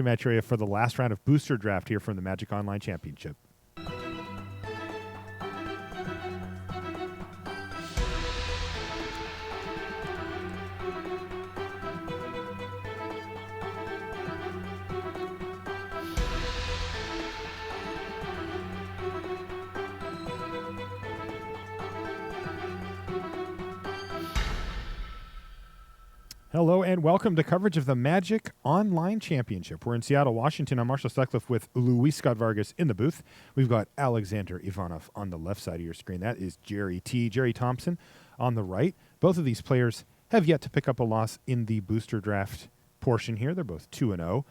match area for the last round of booster draft here from the Magic Online Championship. Hello and welcome to coverage of the Magic Online Championship. We're in Seattle, Washington. I'm Marshall Sutcliffe with Luis Scott Vargas in the booth. We've got Alexander Ivanov on the left side of your screen. That is Jerry Thompson on the right. Both of these players have yet to pick up a loss in the booster draft portion here. They're both 2-0.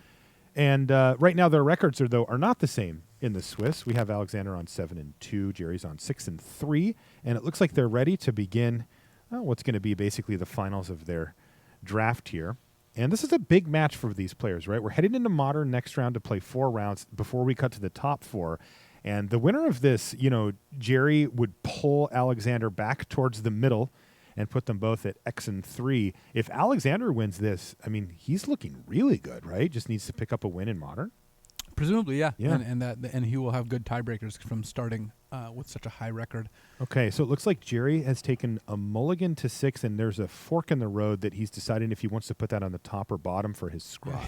And right now their records are not the same in the Swiss. We have Alexander on 7-2, Jerry's on 6-3, and it looks like they're ready to begin what's going to be basically the finals of their draft here. And this is a big match for these players, right? We're heading into Modern next round to play 4 rounds before we cut to the top 4. And the winner of this, Jerry would pull Alexander back towards the middle and put them both at X-3. If Alexander wins this, I mean, he's looking really good, right? Just needs to pick up a win in Modern. Presumably, yeah. And he will have good tiebreakers from starting with such a high record. Okay, so it looks like Jerry has taken a mulligan to 6, and there's a fork in the road that he's deciding if he wants to put that on the top or bottom for his squad.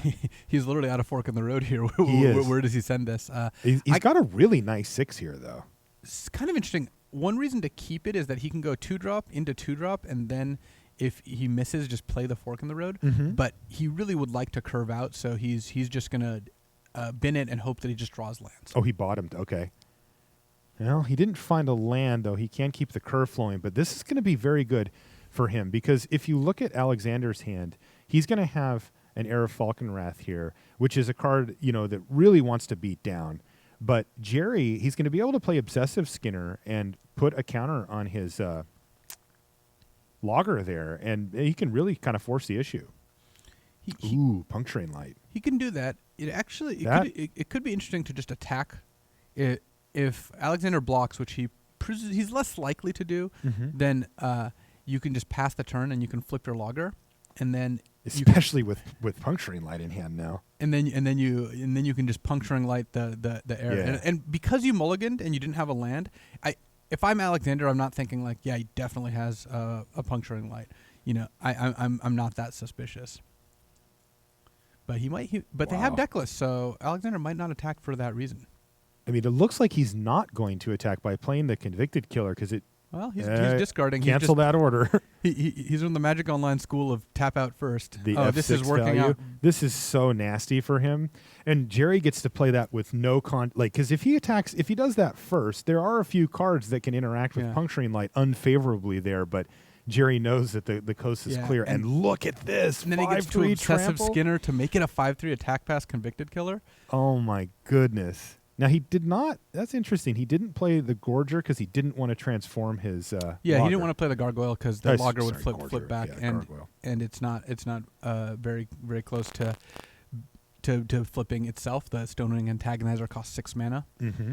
He's literally at a fork in the road here. Where does he send this? He's got a really nice 6 here, though. It's kind of interesting. One reason to keep it is that he can go 2-drop into 2-drop, and then if he misses, just play the fork in the road. Mm-hmm. But he really would like to curve out, so he's just going to bin it and hope that he just draws lands. Oh, he bottomed. Okay. Well, he didn't find a land, though. He can keep the curve flowing, but this is going to be very good for him because if you look at Alexander's hand, he's going to have an Heir of Falconwrath here, which is a card, that really wants to beat down. But Jerry, he's going to be able to play Obsessive Skinner and put a counter on his Logger there, and he can really kind of force the issue. Puncturing Light. He can do that. It could be interesting to just attack it. If Alexander blocks, which he's less likely to do, then you can just pass the turn and you can flip your Logger, and then especially with Puncturing Light in hand now. And then you can just Puncturing Light the Heir. Yeah. And because you mulliganed and you didn't have a land, if I'm Alexander, I'm not thinking like, yeah, he definitely has a Puncturing Light. I'm not that suspicious. But but they have deck lists, so Alexander might not attack for that reason. I mean, it looks like he's not going to attack by playing the Convicted Killer because he's discarding. Cancel that order. He's in the Magic Online school of tap out first. This is working out. This is so nasty for him. And Jerry gets to play that with no because if he does that first, there are a few cards that can interact with Puncturing Light unfavorably there, but Jerry knows that the coast is clear. And look at this. And then he gets to Obsessive Skinner to make it a 5/3 attack pass Convicted Killer. Oh, my goodness. Now, he did not. That's interesting. He didn't play the Gorger because he didn't want to transform his. Logger. He didn't want to play the Gargoyle because the Logger would flip back, Gargoyle. and it's not very very close to flipping itself. The Stonering Antagonizer costs 6 mana. Mm-hmm.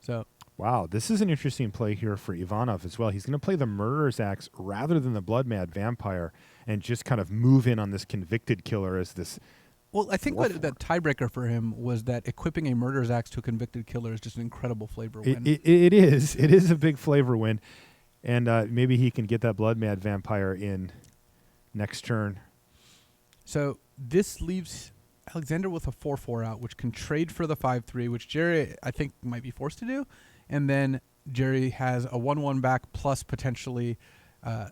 So. Wow, this is an interesting play here for Ivanov as well. He's going to play the Murderer's Axe rather than the Blood Mad Vampire and just kind of move in on this Convicted Killer as this. Well, I think that tiebreaker for him was that equipping a Murderer's Axe to a Convicted Killer is just an incredible flavor win. It is. It is a big flavor win. And maybe he can get that Blood Mad Vampire in next turn. So this leaves Alexander with a 4/4 out, which can trade for the 5/3, which Jerry, I think, might be forced to do. And then Jerry has a 1/1 back plus potentially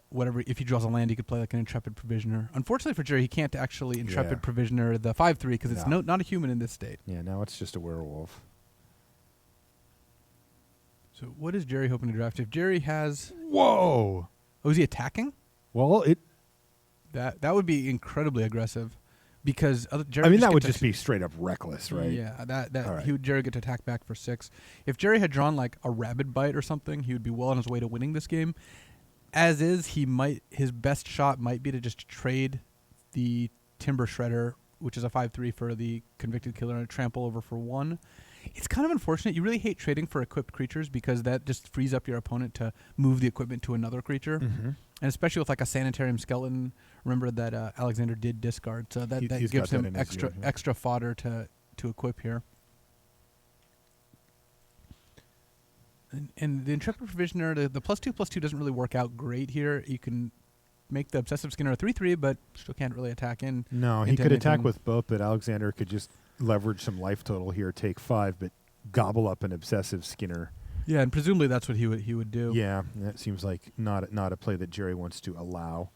whatever. If he draws a land, he could play like an Intrepid Provisioner. Unfortunately for Jerry, he can't actually Intrepid Provisioner the 5/3 because it's not a human in this state. Yeah, now it's just a werewolf. So what is Jerry hoping to draft? If Jerry has... Whoa! Oh, is he attacking? Well, that would be incredibly aggressive. Because Jerry that would just be straight up reckless, right? Yeah, right. Jerry get to attack back for 6. If Jerry had drawn like a Rabid Bite or something, he would be well on his way to winning this game. As is, his best shot might be to just trade the Timber Shredder, which is a 5/3 for the Convicted Killer, and a trample over for 1. It's kind of unfortunate. You really hate trading for equipped creatures because that just frees up your opponent to move the equipment to another creature. Mm-hmm. And especially with like a sanitarium skeleton, remember that Alexander did discard, so that He's gives got that him in his yard, yeah. extra fodder to equip here. And the Intrepid Provisioner, the +2/+2 doesn't really work out great here. You can make the Obsessive Skinner a 3/3, but still can't really attack in. No, he into could attack anything. with both, but Alexander could just leverage some life total here, take 5, but gobble up an Obsessive Skinner. Yeah, and presumably that's what he would do. Yeah, that seems like not a play that Jerry wants to allow.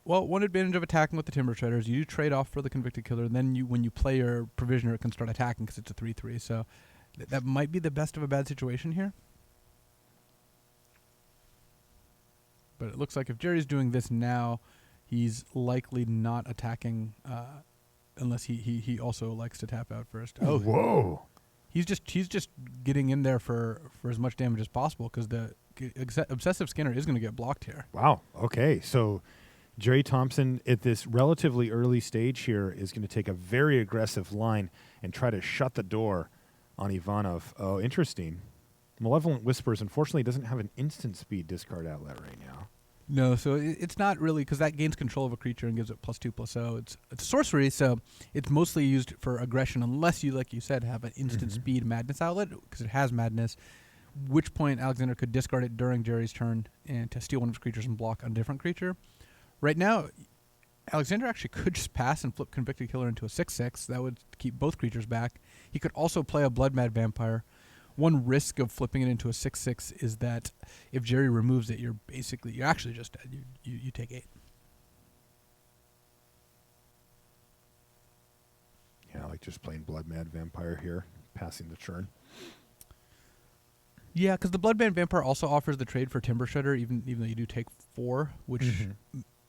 Well, one advantage of attacking with the Timber Shredders, you do trade off for the Convicted Killer, and then when you play your Provisioner, it can start attacking because it's a 3/3. So that might be the best of a bad situation here. But it looks like if Jerry's doing this now, he's likely not attacking unless he also likes to tap out first. Oh, Whoa. he's just getting in there for as much damage as possible because the Obsessive Skinner is going to get blocked here. Wow. Okay. So Jerry Thompson at this relatively early stage here is going to take a very aggressive line and try to shut the door on Ivanov. Oh, interesting. Malevolent Whispers, unfortunately, doesn't have an instant speed discard outlet right now. No, so it's not really, because that gains control of a creature and gives it +2/+0. It's sorcery, so it's mostly used for aggression unless you, like you said, have an instant speed madness outlet, because it has madness, which point Alexander could discard it during Jerry's turn and to steal one of his creatures and block a different creature. Right now, Alexander actually could just pass and flip Convicted Killer into a 6/6. That would keep both creatures back. He could also play a Blood Mad Vampire. One risk of flipping it into a 6/6 is that if Jerry removes it, you're actually just dead. You take 8. Yeah, I like just playing Blood Mad Vampire here, passing the turn. Yeah, because the Blood Mad Vampire also offers the trade for Timber Shredder, even though you do take 4, which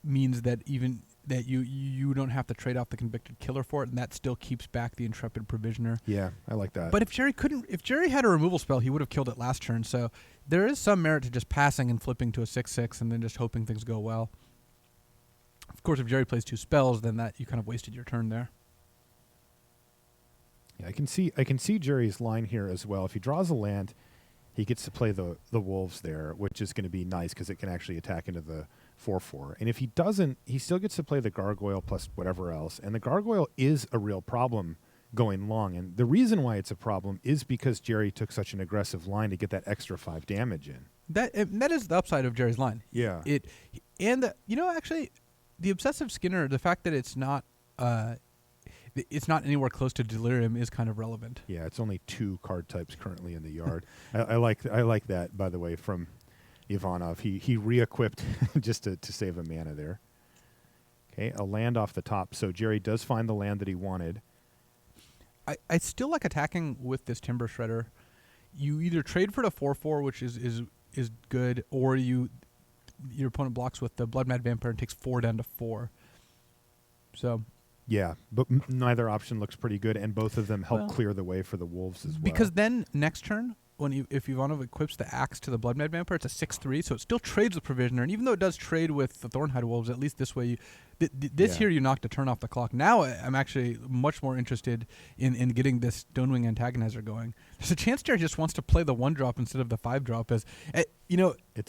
means that even that you don't have to trade off the Convicted Killer for it, and that still keeps back the Intrepid Provisioner. Yeah, I like that. But if Jerry had a removal spell, he would have killed it last turn. So there is some merit to just passing and flipping to a 6/6 and then just hoping things go well. Of course, if Jerry plays 2 spells, then that you kind of wasted your turn there. Yeah, I can see Jerry's line here as well. If he draws a land, he gets to play the Wolves there, which is going to be nice because it can actually attack into the 4/4. And if he doesn't, he still gets to play the Gargoyle plus whatever else. And the Gargoyle is a real problem going long. And the reason why it's a problem is because Jerry took such an aggressive line to get that extra 5 damage in. That is the upside of Jerry's line. Yeah. Actually, the Obsessive Skinner, the fact that it's not anywhere close to Delirium is kind of relevant. Yeah, it's only 2 card types currently in the yard. I like that, by the way, from Ivanov. He re-equipped just to save a mana there. Okay, a land off the top. So Jerry does find the land that he wanted. I still like attacking with this Timber Shredder. You either trade for the 4/4, which is good, or your opponent blocks with the Blood Mad Vampire and takes 4 down to 4. So Yeah, but neither option looks pretty good, and both of them help clear the way for the Wolves as well. Because then next turn, if Ivanov equips the axe to the Blood Mad Vampire, it's a 6/3, so it still trades with Provisioner. And even though it does trade with the Thornhide Wolves, at least this way, here you knocked a turn off the clock. Now I'm actually much more interested in getting this Stonewing Antagonizer going. There's a chance Jerry just wants to play the 1-drop instead of the 5-drop. It's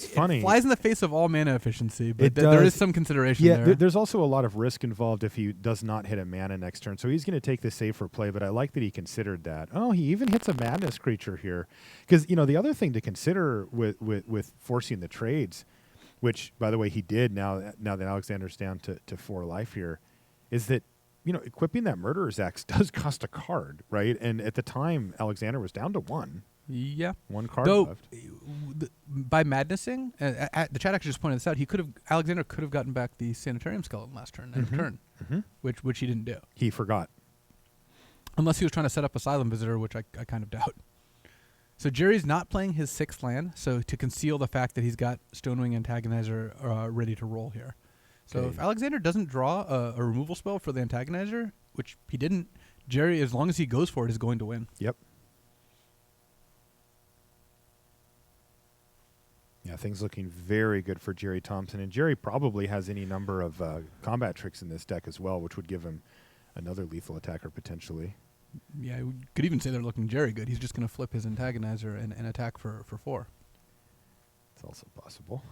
funny. It flies in the face of all mana efficiency, but It there is does. some consideration Yeah, there. there's also a lot of risk involved if he does not hit a mana next turn. So he's going to take the safer play, but I like that he considered that. Oh, he even hits a Madness creature here. Because, the other thing to consider with forcing the trades, which, by the way, he did now that Alexander's down to 4 life here, is that, equipping that Murderer's Axe does cost a card, right? And at the time, Alexander was down to 1. Yeah. 1 card Though, left. by madnessing, the chat actually just pointed this out. Alexander could have gotten back the Sanitarium Skeleton last turn, end of turn, which he didn't do. He forgot. Unless he was trying to set up Asylum Visitor, which I kind of doubt. So Jerry's not playing his 6th land, so to conceal the fact that he's got Stonewing Antagonizer ready to roll here. So if Alexander doesn't draw a removal spell for the Antagonizer, which he didn't, Jerry, as long as he goes for it, is going to win. Yep. Yeah, things looking very good for Jerry Thompson. And Jerry probably has any number of combat tricks in this deck as well, which would give him another lethal attacker potentially. Yeah, you could even say they're looking Jerry good. He's just going to flip his Antagonizer and attack for 4. It's also possible.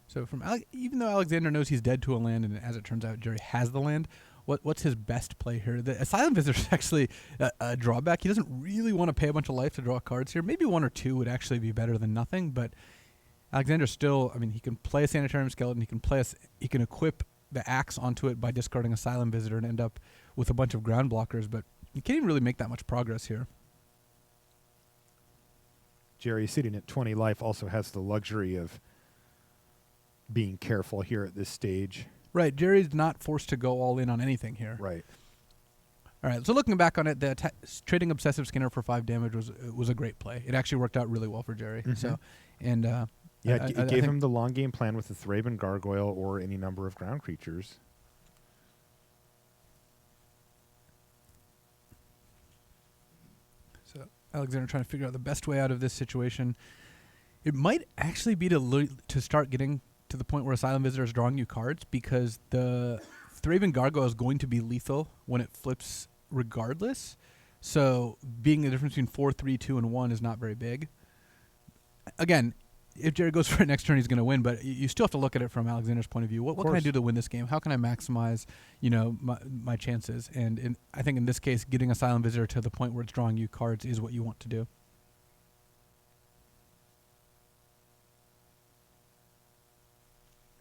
So even though Alexander knows he's dead to a land, and as it turns out, Jerry has the land, what's his best play here? The Asylum Visitor is actually a drawback. He doesn't really want to pay a bunch of life to draw cards here. Maybe 1 or 2 would actually be better than nothing, but Alexander still, I mean, he can play a Sanitarium Skeleton, he can equip the axe onto it by discarding Asylum Visitor and end up with a bunch of ground blockers, but you can't even really make that much progress here. Jerry, sitting at 20 life, also has the luxury of being careful here at this stage. Right, Jerry's not forced to go all in on anything here. Right. All right, so looking back on it, trading Obsessive Skinner for 5 damage was a great play. It actually worked out really well for Jerry. Mm-hmm. So, and it gave him the long game plan with the Thraben Gargoyle or any number of ground creatures. So Alexander trying to figure out the best way out of this situation. It might actually be to start getting to the point where Asylum Visitor is drawing you cards, because the Thraben Gargoyle is going to be lethal when it flips regardless. So being the difference between 4, 3, 2, and 1 is not very big. Again, if Jerry goes for it next turn, he's going to win, but you still have to look at it from Alexander's point of view. What can I do to win this game? How can I maximize, my chances? And I think in this case, getting Asylum Visitor to the point where it's drawing you cards is what you want to do.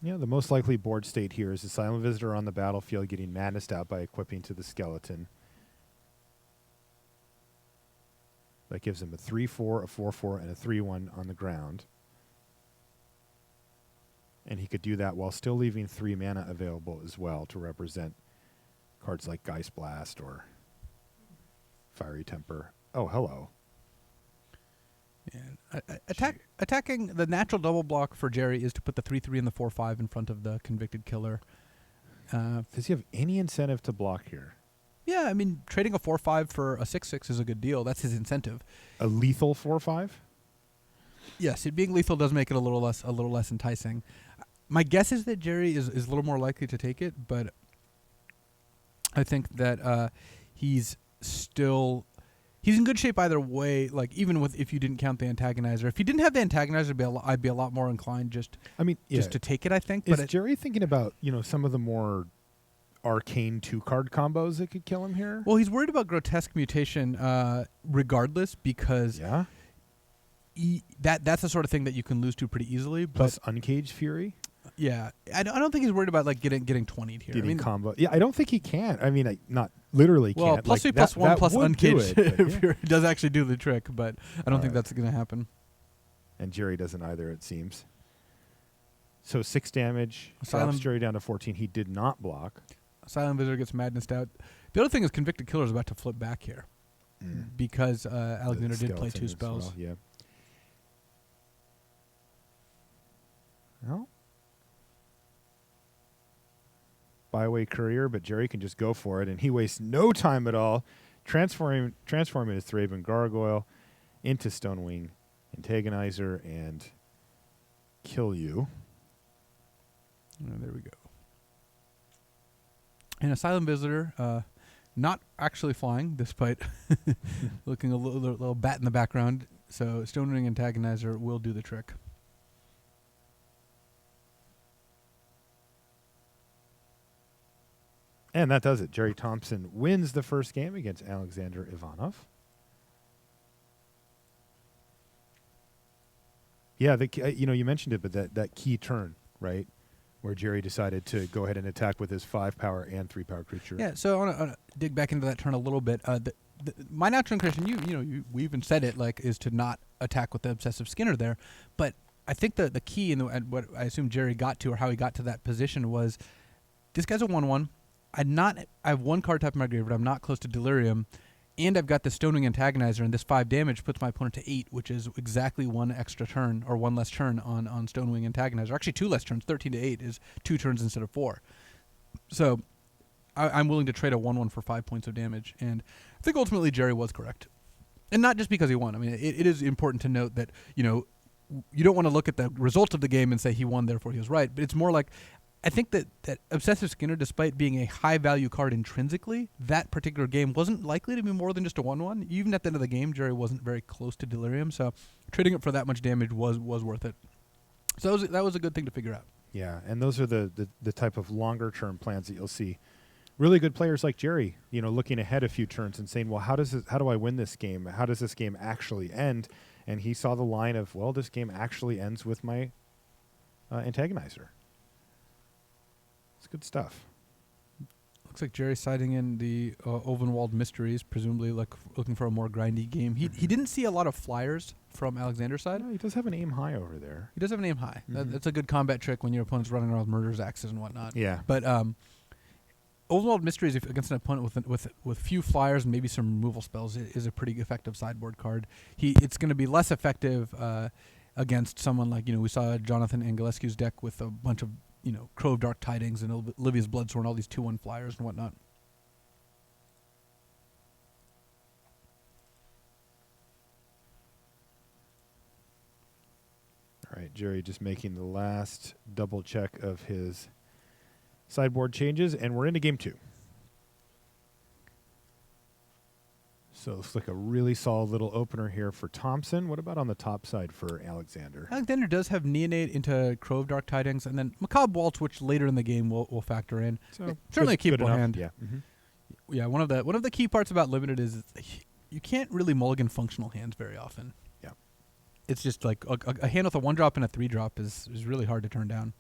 Yeah, the most likely board state here is Asylum Visitor on the battlefield getting madnessed out by equipping to the skeleton. That gives him a 3/4, a 4/4, and a 3/1 on the ground. And he could do that while still leaving 3 mana available as well to represent cards like Geist Blast or Fiery Temper. Oh, hello. And attacking the natural double block for Jerry is to put the 3/3 and the 4/5 in front of the Convicted Killer. Does he have any incentive to block here? Yeah, I mean, trading a 4/5 for a 6/6 is a good deal. That's his incentive. A lethal 4/5? Yes, it being lethal does make it a little less enticing. My guess is that Jerry is a little more likely to take it, but I think that he's in good shape either way. Like, even if you didn't count the antagonizer, if you didn't have the antagonizer, I'd be a lot more inclined just to take it, I think. Is Jerry thinking about some of the more arcane 2-card combos that could kill him here? Well, he's worried about Grotesque Mutation regardless, because that's the sort of thing that you can lose to pretty easily. Plus Uncaged Fury? Yeah, I don't think he's worried about getting 20'd here. Combo. Yeah, I don't think he can. I mean, not literally can't. Well, plus 3, plus 1, plus Uncaged Fury does actually do the trick, but I don't think that's going to happen. And Jerry doesn't either, it seems. So 6 damage. Drops Jerry down to 14. He did not block. Asylum Visitor gets madnessed out. The other thing is Convicted Killer is about to flip back here because Alexander did play 2 spells. Well, yeah. Well, Byway Courier, but Jerry can just go for it, and he wastes no time at all, transforming his Thraben Gargoyle into Stonewing Antagonizer and kill you. Oh, there we go. And Asylum Visitor, not actually flying, despite looking a little bat in the background. So Stonewing Antagonizer will do the trick. And that does it. Jerry Thompson wins the first game against Alexander Ivanov. Yeah, you mentioned it, but that key turn, right, where Jerry decided to go ahead and attack with his 5-power and 3-power creature. Yeah, so I want to dig back into that turn a little bit. My natural inclination, we even said it, is to not attack with the Obsessive Skinner there. But I think the key and what I assume Jerry got to, or how he got to that position, was this guy's a 1/1. I have 1 card type in my graveyard. I'm not close to Delirium, and I've got the Stonewing Antagonizer, and this 5 damage puts my opponent to 8, which is exactly 1 extra turn, or 1 less turn on Stonewing Antagonizer. Actually, 2 less turns. 13 to 8 is 2 turns instead of 4. So I'm willing to trade a 1/1 for 5 points of damage, and I think ultimately Jerry was correct, and not just because he won. I mean, it is important to note that you don't want to look at the result of the game and say he won, therefore he was right. But it's more like, I think that Obsessive Skinner, despite being a high-value card intrinsically, that particular game wasn't likely to be more than just a 1/1. Even at the end of the game, Jerry wasn't very close to Delirium, so trading it for that much damage was worth it. So that was a good thing to figure out. Yeah, and those are the type of longer-term plans that you'll see. Really good players like Jerry, looking ahead a few turns and saying, well, how do I win this game? How does this game actually end? And he saw the line of, well, this game actually ends with my antagonizer. It's good stuff. Looks like Jerry's siding in the Ovenwald Mysteries, presumably looking for a more grindy game. He didn't see a lot of flyers from Alexander's side. No, he does have an aim high over there. He does have an aim high. That's a good combat trick when your opponent's running around with murder's axes and whatnot. Yeah. But Ovenwald Mysteries, against an opponent with few flyers and maybe some removal spells, is a pretty effective sideboard card. It's going to be less effective against someone like, we saw Jonathan Angelescu's deck with a bunch of, Crow of Dark Tidings and Olivia's Bloodsworn, all these 2/1 flyers and whatnot. All right, Jerry just making the last double check of his sideboard changes, and we're into game 2. So it looks like a really solid little opener here for Thompson. What about on the top side for Alexander? Alexander does have Neonate into Crow of Dark Tidings, and then Macabre Waltz, which later in the game will factor in. So Certainly a good keepable enough. hand. Yeah. Yeah, one of the key parts about Limited is you can't really mulligan functional hands very often. Yeah. It's just like a hand with a 1-drop and a 3-drop is really hard to turn down.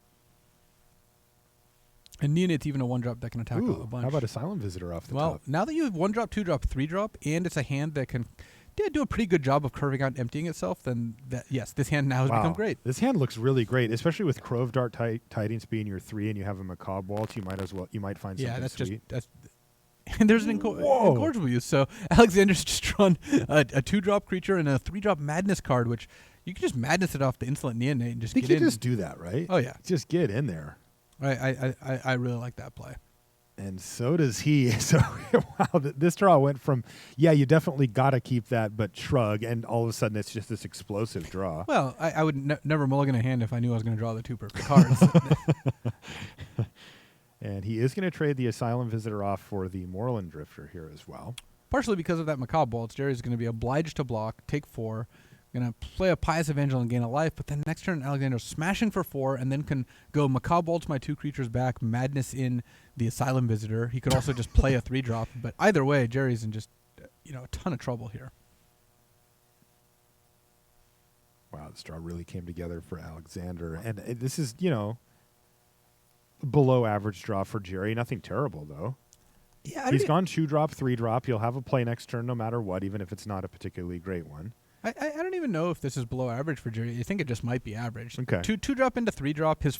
And Neonate's even a 1-drop that can attack a bunch. How about Asylum Visitor off the top? Well, now that you have 1-drop, 2-drop, 3-drop, and it's a hand that can do a pretty good job of curving out and emptying itself, then this hand now has become great. This hand looks really great, especially with Crow of Dark Tidings being your 3 and you have a Macabre Waltz. You might find something sweet. And there's an incorrigible use. So Alexander's just drawn a 2-drop creature and a 3-drop Madness card, which you can just Madness it off the Insolent Neonate and just get in. I think you just do that, right? Oh, yeah. Just get in there. I really like that play. And so does he. So, wow, this draw went from, you definitely got to keep that, but shrug, and all of a sudden it's just this explosive draw. Well, I would never mulligan a hand if I knew I was going to draw the 2 perfect cards. And he is going to trade the Asylum Visitor off for the Moreland Drifter here as well. Partially because of that Macabre Waltz, Jerry's going to be obliged to block, take 4, going to play a Pious Evangel and gain a life, but then next turn Alexander's smashing for 4 and then can go Macabre Waltz my 2 creatures back, Madness in the Asylum Visitor. He could also just play a 3-drop, but either way, Jerry's in just a ton of trouble here. Wow, this draw really came together for Alexander. And this is, below average draw for Jerry. Nothing terrible, though. Yeah, He's gone 2-drop, 3-drop. You'll have a play next turn no matter what, even if it's not a particularly great one. I don't even know if this is below average for Jerry. I think it just might be average. Okay. 2-drop into 3-drop. His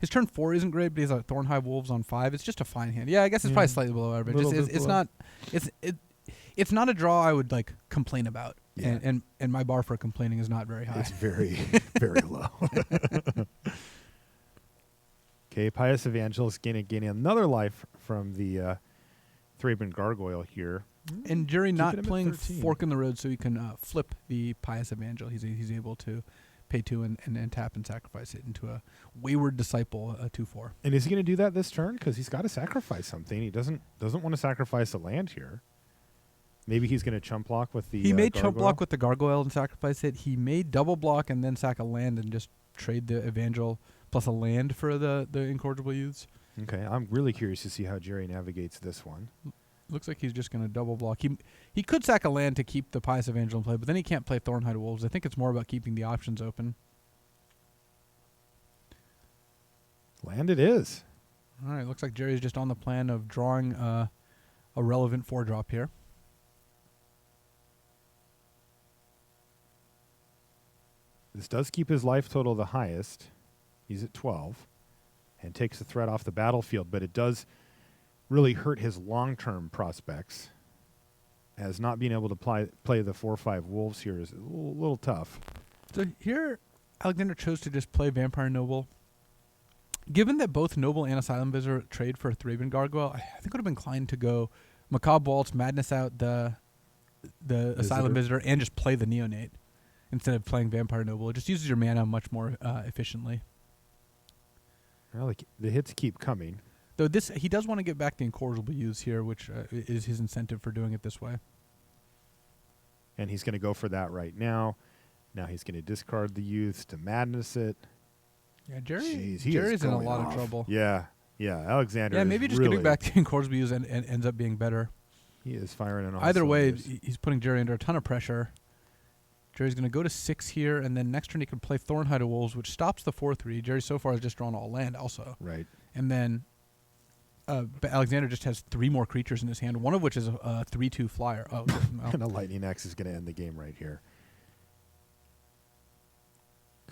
turn 4 isn't great, but he's like Thornhive Wolves on 5. It's just a fine hand. Yeah, I guess it's probably slightly below average. It's not a draw I would complain about. Yeah. And my bar for complaining is not very high. It's very, very low. Okay, Pious Evangel is gaining another life from the Thraben Gargoyle here. And Jerry not him at playing 13. Fork in the Road, so he can flip the Pious Evangel. He's able to pay 2 and tap and sacrifice it into a Wayward Disciple, a 2/4. And is he going to do that this turn? Because he's got to sacrifice something. He doesn't want to sacrifice a land here. Maybe he's going to chump block with the He may Gargoyle? chump block with the Gargoyle and sacrifice it. He may double block and then sack a land and just trade the Evangel plus a land for the Incorrigible Youths. Okay, I'm really curious to see how Jerry navigates this one. Looks like he's just going to double block. He could sack a land to keep the Pious Evangel in play, but then he can't play Thornhide Wolves. I think it's more about keeping the options open. Land it is. All right, looks like Jerry's just on the plan of drawing a relevant 4-drop here. This does keep his life total the highest. He's at 12 and takes the threat off the battlefield, but it does really hurt his long-term prospects, as not being able to play the 4/5 Wolves here is a little tough. So here, Alexander chose to just play Vampire Noble. Given that both Noble and Asylum Visitor trade for a Thraben Gargoyle, I think I would have been inclined to go Macabre Waltz, Madness out the Asylum Visitor, and just play the Neonate instead of playing Vampire Noble. It just uses your mana much more efficiently. Well, the hits keep coming. Though he does want to get back the Incorrigible Youths here, which is his incentive for doing it this way. And he's going to go for that right now. Now he's going to discard the Youths to Madness it. Yeah, Jerry. Jeez, he Jerry's is in a going lot off. of trouble. Yeah, Alexander. Yeah, is maybe just really, getting back to Corsby ends up being better. He is firing on all Either way, cylinders. he's putting Jerry under a ton of pressure. Jerry's going to go to 6 here, and then next turn he can play Thornhide of Wolves, which stops the 4-3. Jerry so far has just drawn all land also. Right. And then but Alexander just has 3 more creatures in his hand, one of which is a 3/2 flyer. Oh, no. And a lightning axe is going to end the game right here.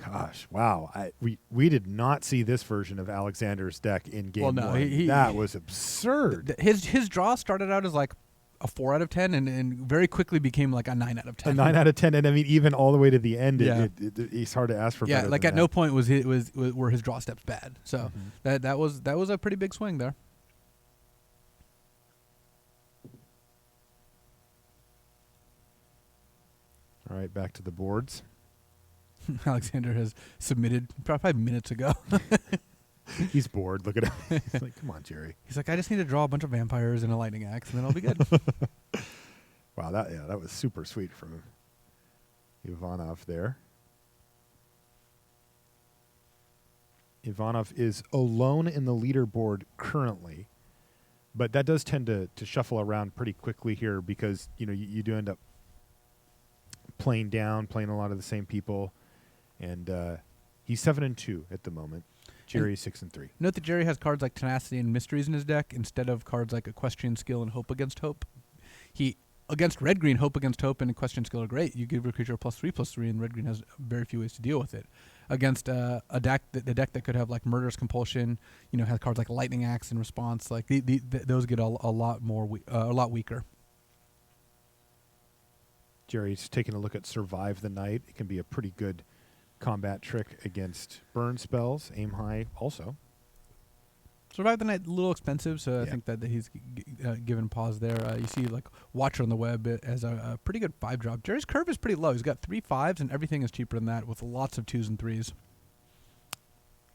Gosh, wow! We did not see this version of Alexander's deck in game Well, no, one. That was absurd. His draw started out as like a 4 out of 10, and very quickly became like a 9 out of 10. A 9 out of 10, and I mean even all the way to the end, Yeah. it's hard to ask for. Yeah, better like than at that. no point were his draw steps bad. So that was a pretty big swing there. All right, back to the boards. Alexander has submitted probably minutes ago. He's bored. Look at him. He's like, come on, Jerry. He's like, I just need to draw a bunch of vampires and a lightning axe, and then I'll be good. Wow, that was super sweet from Ivanov there. Ivanov is alone in the leaderboard currently, but that does tend to shuffle around pretty quickly here because you do end up playing a lot of the same people, and he's 7-2 at the moment. Jerry's 6-3. Note that Jerry has cards like Tenacity and Mysteries in his deck instead of cards like Equestrian Skill and Hope Against Hope. Against red-green, Hope Against Hope and Equestrian Skill are great. You give a creature a +3/+3, and red-green has very few ways to deal with it. Against the deck that could have like Murderous Compulsion, has cards like Lightning Axe in response. Like those get a lot weaker. Jerry's taking a look at Survive the Night. It can be a pretty good combat trick against burn spells. Aim High also. Survive the Night, a little expensive, so Yeah. I think that he's given pause there. You see like Watcher on the Web as a pretty good 5-drop. Jerry's curve is pretty low. He's got 3 5s, and everything is cheaper than that with lots of 2s and 3s.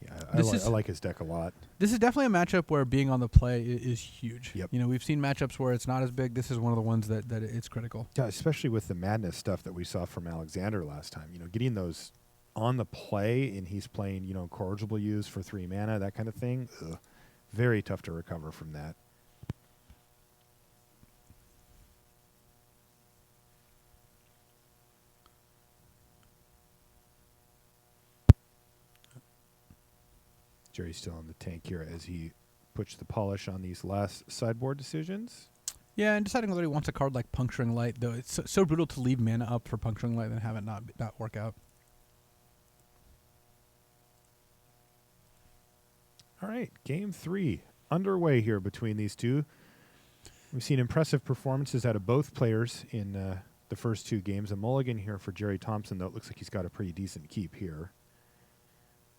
Yeah, I like his deck a lot. This is definitely a matchup where being on the play is huge. Yep. We've seen matchups where it's not as big. This is one of the ones that it's critical. Yeah, especially with the madness stuff that we saw from Alexander last time. Getting those on the play, and he's playing, Corrigible Use for 3 mana, that kind of thing. Ugh, very tough to recover from that. Jerry's still on the tank here as he puts the polish on these last sideboard decisions. Yeah, and deciding whether he wants a card like Puncturing Light, though it's so brutal to leave mana up for Puncturing Light and have it not work out. All right, game 3 underway here between these two. We've seen impressive performances out of both players in the first 2 games. A mulligan here for Jerry Thompson, though. It looks like he's got a pretty decent keep here.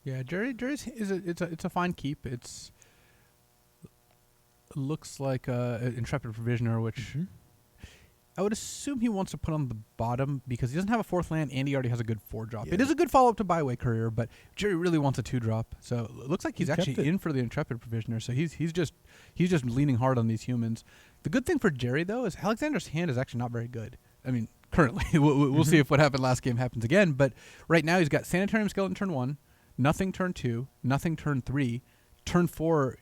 Yeah, Jerry's it's a fine keep. It looks like Intrepid Provisioner, which I would assume he wants to put on the bottom because he doesn't have a 4th land and he already has a good 4-drop. Yeah. It is a good follow-up to Byway Courier, but Jerry really wants a 2-drop. So it looks like he's He kept actually it. in for the Intrepid Provisioner. So he's just leaning hard on these humans. The good thing for Jerry though is Alexander's hand is actually not very good. I mean, currently we'll see if what happened last game happens again. But right now he's got Sanitarium Skeleton turn 1, nothing turn 2, nothing turn 3. Turn 4,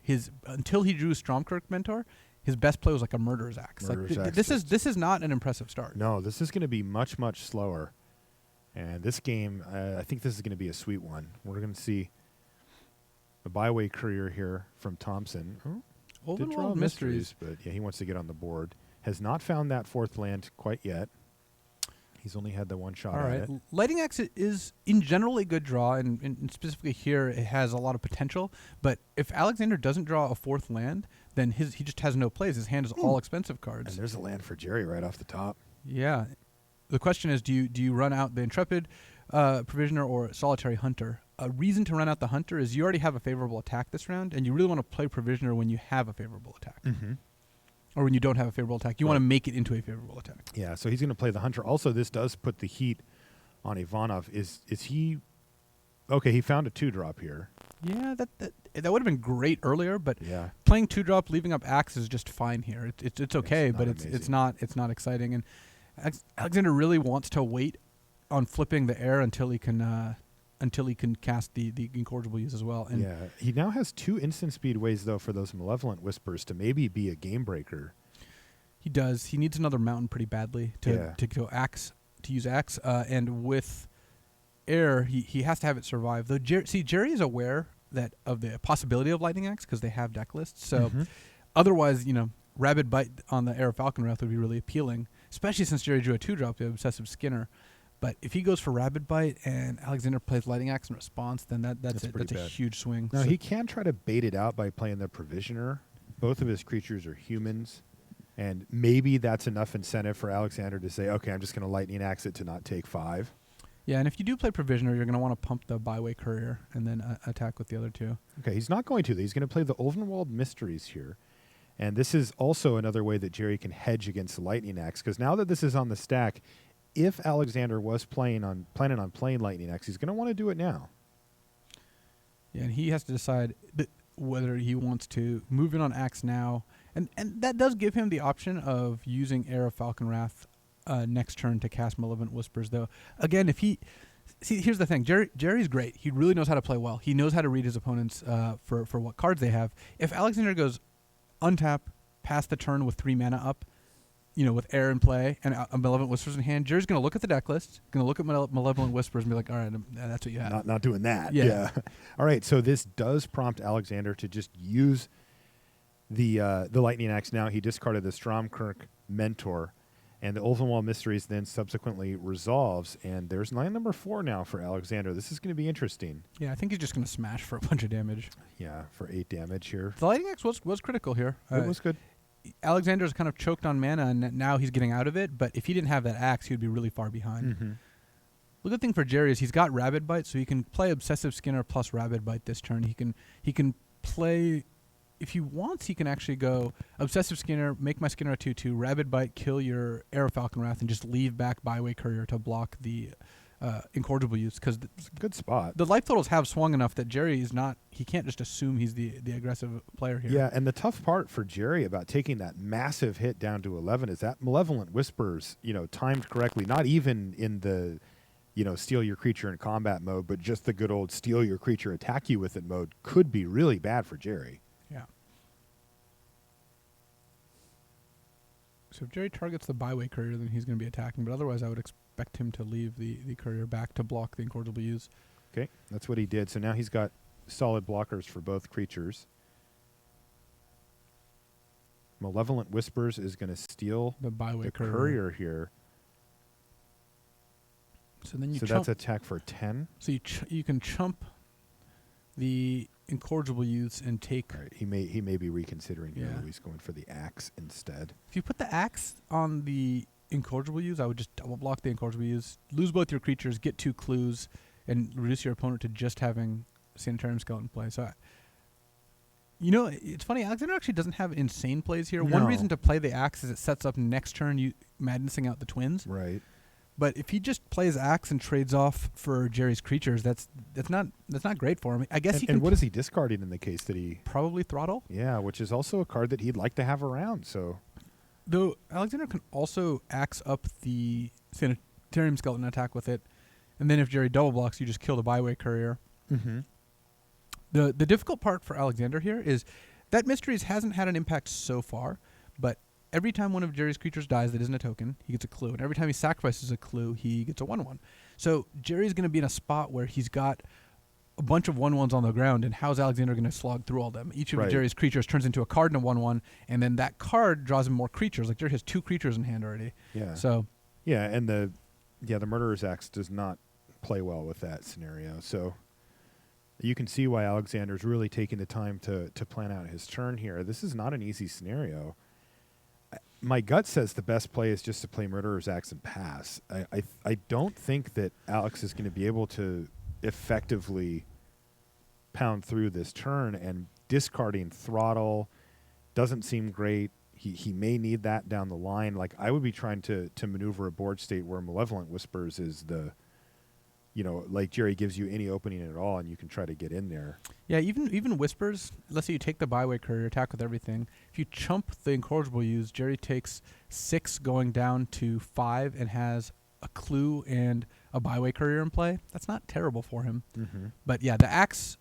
until he drew Stromkirk Mentor, his best play was like a Murderer's Axe. This is not an impressive start. No, this is going to be much, much slower. And this game, I think this is going to be a sweet one. We're going to see the Byway Courier here from Thompson. Old Did and draw Old Mysteries. but yeah, he wants to get on the board. Has not found that 4th land quite yet. He's only had the one shot All at right. it. Lightning Axe is, in general, a good draw, and specifically here, it has a lot of potential. But if Alexander doesn't draw a 4th land, then he just has no plays. His hand is all expensive cards. And there's a land for Jerry right off the top. Yeah. The question is, do you run out the Intrepid Provisioner or Solitary Hunter? A reason to run out the Hunter is you already have a favorable attack this round, and you really want to play Provisioner when you have a favorable attack. Mm-hmm. Or when you don't have a favorable attack. You want to make it into a favorable attack. Yeah, so he's going to play the Hunter. Also, this does put the heat on Ivanov. Is he... Okay, he found a 2-drop here. Yeah, that would have been great earlier, but Yeah. playing 2-drop, leaving up Axe is just fine here. It's okay, It's not but amazing. it's not exciting. And Alexander really wants to wait on flipping the air until he can until he can cast the incorrigible use as well. And yeah, he now has 2 instant speed ways, though, for those Malevolent Whispers to maybe be a game breaker. he does. He needs another mountain pretty badly to go axe, to use axe. And with air, he has to have it survive. Though Jerry is aware that of the possibility of lightning axe because they have deck lists. So otherwise, Rabid Bite on the Air Falcon Wrath would be really appealing, especially since Jerry drew a 2-drop to Obsessive Skinner. But if he goes for Rabid Bite and Alexander plays Lightning Axe in response, then that's a huge swing. Now, he can try to bait it out by playing the Provisioner. Both of his creatures are humans, and maybe that's enough incentive for Alexander to say, okay, I'm just going to Lightning Axe it to not take 5. Yeah, and if you do play Provisioner, you're going to want to pump the Byway Courier and then attack with the other 2. Okay, he's not going to. He's going to play the Ulvenwald Mysteries here. And this is also another way that Jerry can hedge against Lightning Axe, because now that this is on the stack, if Alexander was planning on playing Lightning Axe, he's going to want to do it now. Yeah, and he has to decide whether he wants to move in on Axe now. And that does give him the option of using Air of Falcon Wrath next turn to cast Malevolent Whispers, though. Again, if he... See, here's the thing. Jerry's great. He really knows how to play well. He knows how to read his opponents for what cards they have. If Alexander goes untap, pass the turn with 3 mana up, with air in play and Malevolent Whispers in hand, Jerry's going to look at the deck list, going to look at Malevolent Whispers and be like, all right, that's what you have. Not doing that. Yeah. All right, so this does prompt Alexander to just use the Lightning Axe now. He discarded the Stromkirk Mentor, and the Ulvenwald Mysteries then subsequently resolves, and there's line number 4 now for Alexander. This is going to be interesting. Yeah, I think he's just going to smash for a bunch of damage. Yeah, for 8 damage here. The Lightning Axe was critical here. It was good. Alexander's kind of choked on mana, and now he's getting out of it. But if he didn't have that axe, he would be really far behind. The good thing for Jerry is he's got Rabid Bite, so he can play Obsessive Skinner plus Rabid Bite this turn. He can play, if he wants, he can actually go Obsessive Skinner, make my Skinner a 2/2, Rabid Bite, kill your Air of Falcon Wrath, and just leave back Byway Courier to block the incorrigible use, because good spot. The life totals have swung enough that Jerry is not. He can't just assume he's the aggressive player here. Yeah, and the tough part for Jerry about taking that massive hit down to 11 is that Malevolent Whispers, timed correctly, not even in the, steal your creature in combat mode, but just the good old steal your creature, attack you with it mode could be really bad for Jerry. Yeah. So if Jerry targets the Byway Courier, then he's going to be attacking, but otherwise I would expect him to leave the Courier back to block the incorrigible use. Okay, that's what he did. So now he's got solid blockers for both creatures. Malevolent Whispers is going to steal the Byway Courier here. So then that's attack for 10. So you can chump the incorrigible use and take. All right, he may be reconsidering. Yeah, he's going for the axe instead. If you put the axe on the incorrigible use, I would just double block the incorrigible use, lose both your creatures, get 2 clues, and reduce your opponent to just having Sanitarium Skeleton play. So, it's funny. Alexander actually doesn't have insane plays here. No. One reason to play the axe is it sets up next turn you madnessing out the twins. Right. But if he just plays axe and trades off for Jerry's creatures, that's not great for him. I guess he can. And what is he discarding in the case that he probably Throttle? Yeah, which is also a card that he'd like to have around. So, though Alexander can also axe up the Sanitarium Skeleton attack with it, and then if Jerry double blocks, you just kill the Byway Courier. The difficult part for Alexander here is that Mysteries hasn't had an impact so far, but every time one of Jerry's creatures dies that isn't a token, he gets a clue. And every time he sacrifices a clue, he gets a 1/1. So Jerry's going to be in a spot where he's got a bunch of 1/1s on the ground, and how's Alexander going to slog through all of them? Each of Jerry's creatures turns into a card and a 1/1, and then that card draws him more creatures. Like Jerry has 2 creatures in hand already. Yeah. So. Yeah, and the Murderer's Axe does not play well with that scenario. So you can see why Alexander's really taking the time to plan out his turn here. This is not an easy scenario. My gut says the best play is just to play Murderer's Axe and pass. I don't think that Alex is going to be able to effectively pound through this turn, and discarding Throttle doesn't seem great. He may need that down the line. Like, I would be trying to maneuver a board state where Malevolent Whispers is the, like Jerry gives you any opening at all, and you can try to get in there. Yeah, even Whispers, let's say you take the Byway Courier, attack with everything. If you chump the incorrigible use, Jerry takes 6 going down to 5 and has a clue and a byway courier in play, that's not terrible for him. Mm-hmm. But yeah, the axe,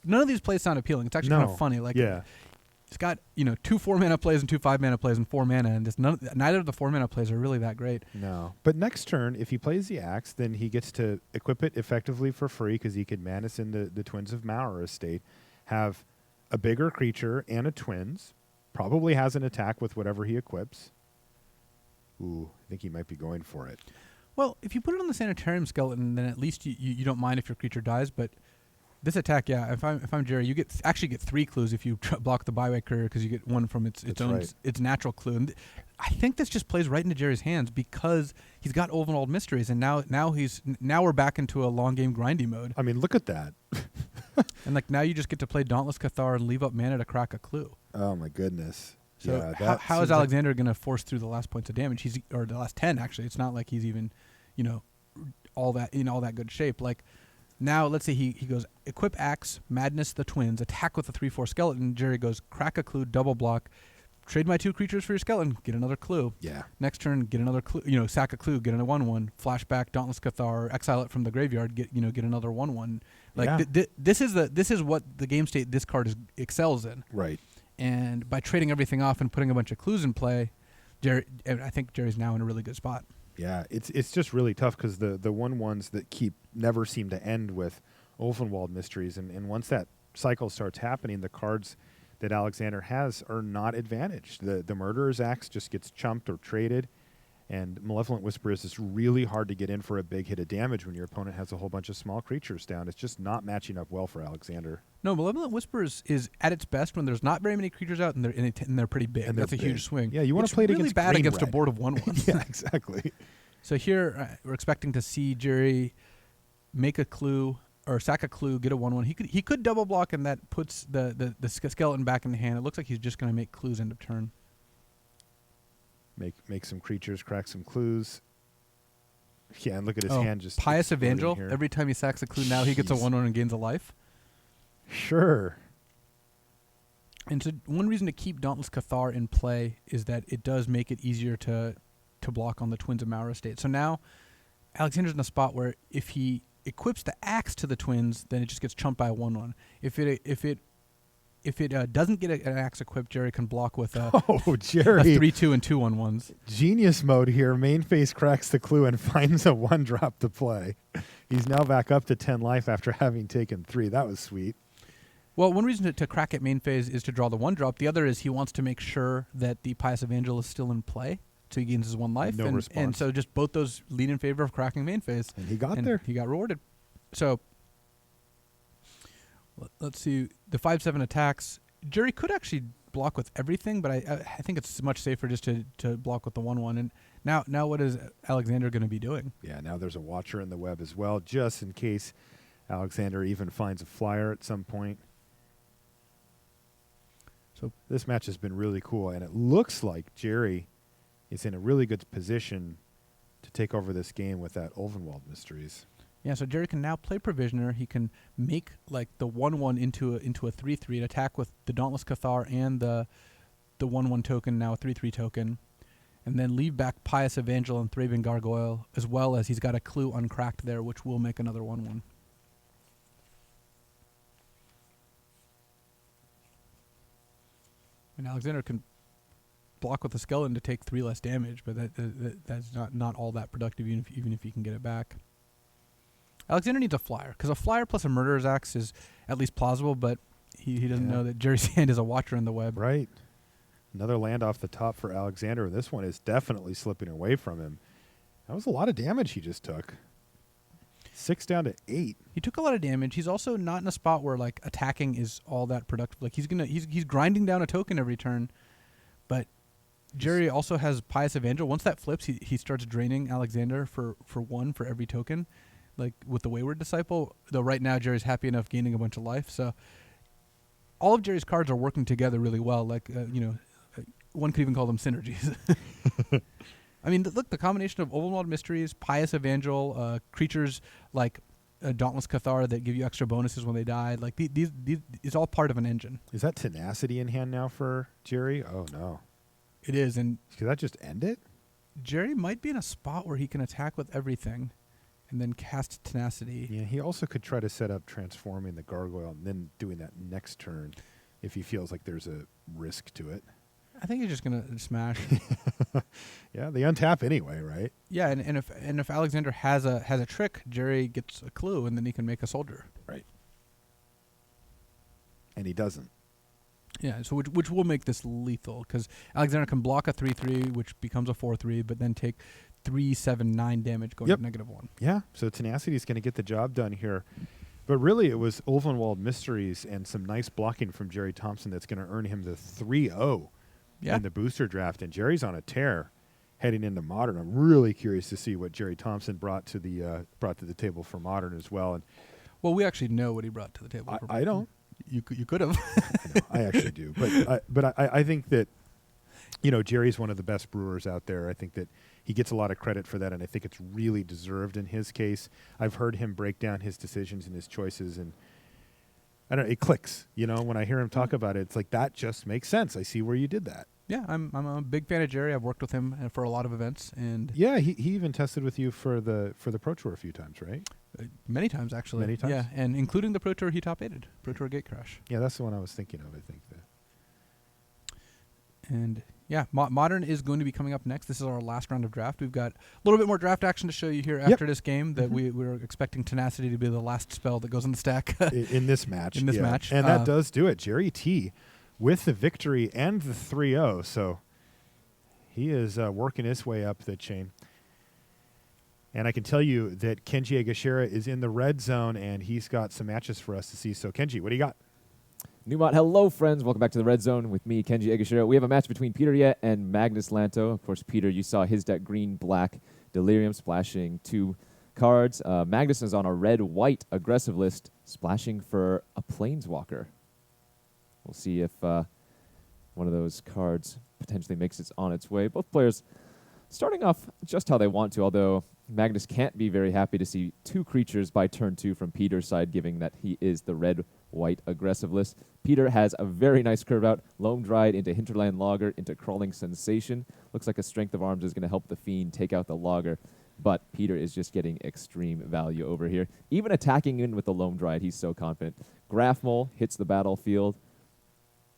none of these plays sound appealing. It's actually kind of funny. Like, it's got 2 4-mana plays and 2 5-mana plays and 4 mana, and neither of the 4-mana plays are really that great. No. But next turn, if he plays the axe, then he gets to equip it effectively for free because he could Manus in the Twins of Mauer estate, have a bigger creature and a Twins, probably has an attack with whatever he equips. Ooh, I think he might be going for it. Well, if you put it on the Sanitarium skeleton, then at least you don't mind if your creature dies, but this attack, yeah. If I'm Jerry, you actually get 3 clues if you block the byway courier because you get 1 from its own its natural clue. And I think this just plays right into Jerry's hands because he's got Ulvenwald Mysteries, and now we're back into a long game grindy mode. I mean, look at that. And like now you just get to play Dauntless Cathar and leave up mana to crack a clue. Oh my goodness. So yeah, how is Alexander going to force through the last points of damage? Or the last 10 actually. It's not like he's even, all that in all that good shape. Like. Now, let's say he goes, equip axe, madness the Twins, attack with a 3/4 skeleton. Jerry goes, crack a clue, double block, trade my 2 creatures for your skeleton, get another clue. Yeah. Next turn, get another clue, sack a clue, get a 1/1, flashback, Dauntless Cathar, exile it from the graveyard, get another 1/1. Like this is what the game state this card excels in. Right. And by trading everything off and putting a bunch of clues in play, I think Jerry's now in a really good spot. Yeah, it's just really tough because the 1/1s that never seem to end with Ulvenwald Mysteries, and once that cycle starts happening, the cards that Alexander has are not advantaged. The Murderer's Axe just gets chumped or traded, and Malevolent Whisperers is really hard to get in for a big hit of damage when your opponent has a whole bunch of small creatures down. It's just not matching up well for Alexander. No, Malevolent Whisperers is at its best when there's not very many creatures out and they're pretty big. And that's a huge swing. Yeah, you want to play it really against bad against red. a board of 1/1s. Yeah, exactly. So here we're expecting to see Jerry make a clue or sack a clue, get a 1/1. He could double block, and that puts the skeleton back in the hand. It looks like he's just going to make clues end of turn. Make some creatures, crack some clues. Yeah, and look at his hand just Pious Evangel. here. Every time he sacks a clue, now he gets a 1/1 and gains a life. Sure. And so one reason to keep Dauntless Cathar in play is that it does make it easier to block on the Twins of Mauer estate. So now Alexander's in a spot where if he equips the axe to the Twins, then it just gets chumped by a 1/1. If it doesn't get an axe equipped, Jerry can block with a Jerry 3/2 and 2 1/1s. Genius mode here. Main phase cracks the clue and finds a 1-drop to play. He's now back up to 10 life after having taken 3. That was sweet. Well, one reason to crack at main phase is to draw the 1-drop. The other is he wants to make sure that the Pious Evangel is still in play, so he gains his 1 life. No response. And so just both those lean in favor of cracking main phase. And he got there. He got rewarded. So let's see. The 5/7 attacks. Jerry could actually block with everything, but I think it's much safer just to block with the 1/1. And now what is Alexander going to be doing? Yeah, now there's a Watcher in the web as well, just in case Alexander even finds a flyer at some point. So this match has been really cool, and it looks like Jerry is in a really good position to take over this game with that Ulvenwald Mysteries. Yeah, so Jerry can now play Provisioner. He can make like the 1/1 into a 3/3 and attack with the Dauntless Cathar and the 1/1 token, now a 3/3 token, and then leave back Pious Evangel and Thraben Gargoyle, as well as he's got a clue uncracked there, which will make another 1/1. And Alexander can block with a skeleton to take 3 less damage, but that's not all that productive, even if you can get it back. Alexander needs a flyer, because a flyer plus a Murderer's Axe is at least plausible, but he doesn't know that Jerry's hand is a Watcher in the web. Right. Another land off the top for Alexander. This one is definitely slipping away from him. That was a lot of damage he just took. 6 down to 8. He took a lot of damage. He's also not in a spot where like attacking is all that productive. Like he's grinding down a token every turn, but Jerry also has Pious Evangel. Once that flips, he starts draining Alexander for 1 for every token, like with the Wayward Disciple. Though right now Jerry's happy enough gaining a bunch of life. So all of Jerry's cards are working together really well. Like one could even call them synergies. I mean, look, the combination of Ulvenwald Mysteries, Pious Evangel, creatures like Dauntless Cathar that give you extra bonuses when they die, like these is all part of an engine. Is that Tenacity in hand now for Jerry? Oh, no. It is, and Could that just end it? Jerry might be in a spot where he can attack with everything and then cast Tenacity. Yeah, he also could try to set up transforming the gargoyle and then doing that next turn if he feels like there's a risk to it. I think he's just going to smash. Yeah, they untap anyway, right? Yeah, and if Alexander has a trick, Jerry gets a clue, and then he can make a soldier. Right. And he doesn't. Yeah, so which will make this lethal, because Alexander can block a 3/3, which becomes a 4/3, but then take 3, 7, 9 damage going to -1. Yeah, so Tenacity is going to get the job done here. But really, it was Ulvenwald Mysteries and some nice blocking from Jerry Thompson that's going to earn him the 3-0 in the booster draft. And Jerry's on a tear heading into Modern. I'm really curious to see what Jerry Thompson brought to the table for Modern as well. And well, we actually know what he brought to the table. I don't. You could have. I actually do, but I think that Jerry's one of the best brewers out there. I think that he gets a lot of credit for that, and I think it's really deserved in his case. I've heard him break down his decisions and his choices, and I don't know, it clicks. When I hear him talk about it, it's like that just makes sense. I see where you did that. Yeah, I'm a big fan of Jerry. I've worked with him for a lot of events, and yeah, he even tested with you for the Pro Tour a few times, right? Many times, actually. Many times? Yeah, and including the Pro Tour he top-8'd, Pro Tour Gate Crash. Yeah, that's the one I was thinking of, I think. And yeah, Modern is going to be coming up next. This is our last round of draft. We've got a little bit more draft action to show you here after this game. That we're expecting Tenacity to be the last spell that goes in the stack in this match. In this match, and that does do it. Jerry T with the victory and the 3-0. So he is working his way up the chain. And I can tell you that Kenji Egashira is in the red zone, and he's got some matches for us to see. So, Kenji, what do you got? Newmont, hello, friends. Welcome back to the Red Zone with me, Kenji Egashira. We have a match between Peter Yeh and Magnus Lanto. Of course, Peter, you saw his deck green-black Delirium splashing 2 cards. Magnus is on a red-white aggressive list, splashing for a Planeswalker. We'll see if one of those cards potentially makes it on its way. Both players starting off just how they want to, although Magnus can't be very happy to see 2 creatures by turn 2 from Peter's side, given that he is the red-white aggressive list. Peter has a very nice curve out. Loam Dried into Hinterland Logger into Crawling Sensation. Looks like a Strength of Arms is going to help the Fiend take out the Logger, but Peter is just getting extreme value over here. Even attacking in with the Loam Dried, he's so confident. Grafmole hits the battlefield.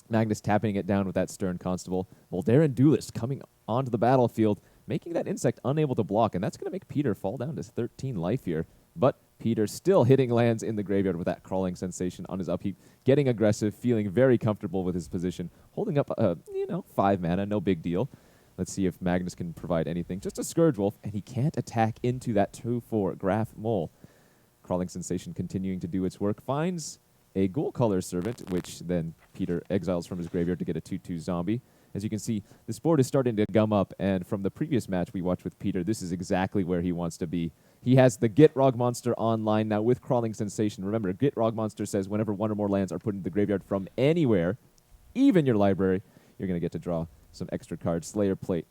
Magnus tapping it down with that Stern Constable. Voldaren Duelist coming onto the battlefield, making that insect unable to block, and that's going to make Peter fall down to 13 life here. But Peter still hitting lands in the graveyard with that Crawling Sensation on his upkeep, getting aggressive, feeling very comfortable with his position, holding up, 5 mana, no big deal. Let's see if Magnus can provide anything. Just a Scourge Wolf, and he can't attack into that 2/4 Grafmole. Crawling Sensation continuing to do its work, finds a Ghoul Color Servant, which then Peter exiles from his graveyard to get a 2/2 zombie. As you can see, this board is starting to gum up, and from the previous match we watched with Peter, this is exactly where he wants to be. He has the Gitrog Monster online now with Crawling Sensation. Remember, Gitrog Monster says whenever 1 or more lands are put into the graveyard from anywhere, even your library, you're going to get to draw some extra cards. Slayer's Plate,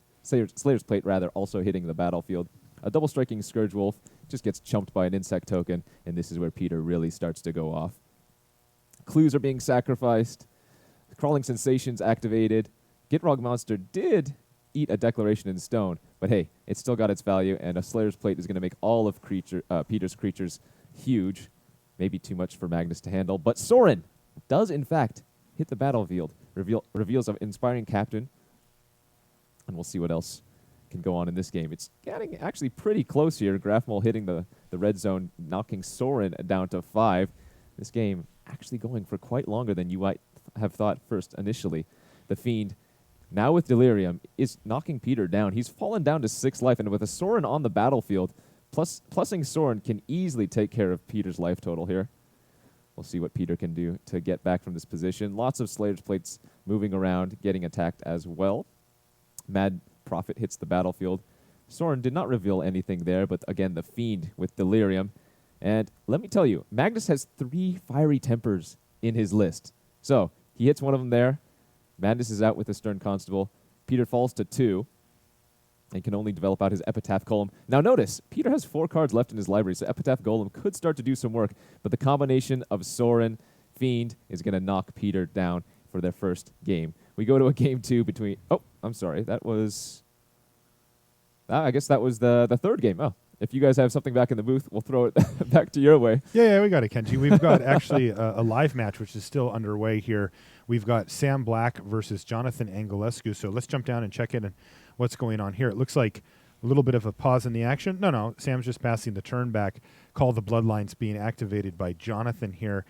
also hitting the battlefield. A double striking Scourge Wolf just gets chumped by an insect token, and this is where Peter really starts to go off. Clues are being sacrificed. Crawling Sensations activated. Gitrog Monster did eat a Declaration in Stone, but hey, it's still got its value, and a Slayer's Plate is going to make all of Peter's creatures huge. Maybe too much for Magnus to handle, but Sorin does, in fact, hit the battlefield. Reveals of Inspiring Captain, and we'll see what else can go on in this game. It's getting actually pretty close here. Grafmole hitting the red zone, knocking Sorin down to 5. This game actually going for quite longer than you might have thought first initially. The Fiend, now with Delirium, is knocking Peter down. He's fallen down to 6 life, and with a Sorin on the battlefield, plussing Sorin can easily take care of Peter's life total here. We'll see what Peter can do to get back from this position. Lots of Slayer's Plates moving around, getting attacked as well. Mad Prophet hits the battlefield. Sorin did not reveal anything there, but again, the Fiend with Delirium. And let me tell you, Magnus has 3 Fiery Tempers in his list. So he hits one of them there. Magnus is out with the Stern Constable. Peter falls to 2 and can only develop out his Epitaph Golem. Now notice, Peter has 4 cards left in his library, so Epitaph Golem could start to do some work, but the combination of Sorin, Fiend is going to knock Peter down for their first game. We go to a game 2 between... Oh, I'm sorry. That was... I guess that was the third game. Oh, if you guys have something back in the booth, we'll throw it back to your way. Yeah, we got it, Kenji. We've got actually a live match, which is still underway here. We've got Sam Black versus Jonathan Angelescu. So let's jump down and check in on what's going on here. It looks like a little bit of a pause in the action. No, Sam's just passing the turn back. Call the Bloodlines being activated by Jonathan here.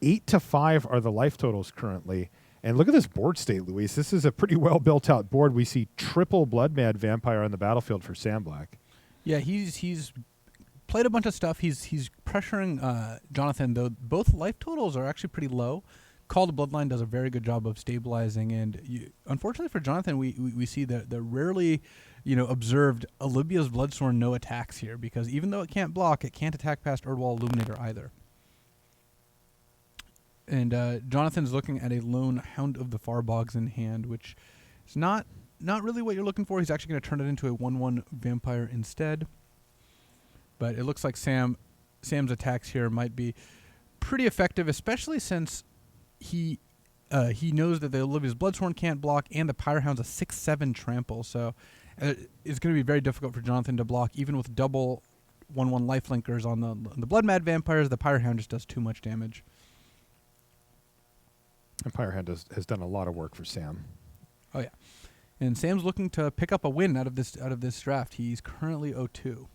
8-5 are the life totals currently. And look at this board state, Luis. This is a pretty well built out board. We see triple Blood Mad Vampire on the battlefield for Sam Black. Yeah, he's played a bunch of stuff. He's pressuring Jonathan, though both life totals are actually pretty low. Call the Bloodline does a very good job of stabilizing, and unfortunately for Jonathan, we see the rarely observed Olivia's Bloodsworn no attacks here, because even though it can't block, it can't attack past Erdwall Illuminator either. And Jonathan's looking at a lone Hound of the Farbogs in hand, which is not really what you're looking for. He's actually going to turn it into a 1/1 vampire instead. But it looks like Sam's attacks here might be pretty effective, especially since he knows that the Olivia's Bloodsworn can't block, and the Pyrehound's a 6/7 trample. So it's going to be very difficult for Jonathan to block, even with double 1/1 lifelinkers on the Blood Mad Vampires. The Pyrehound just does too much damage. And Pyrehound has done a lot of work for Sam. Oh yeah, and Sam's looking to pick up a win out of this draft. He's currently 0-2.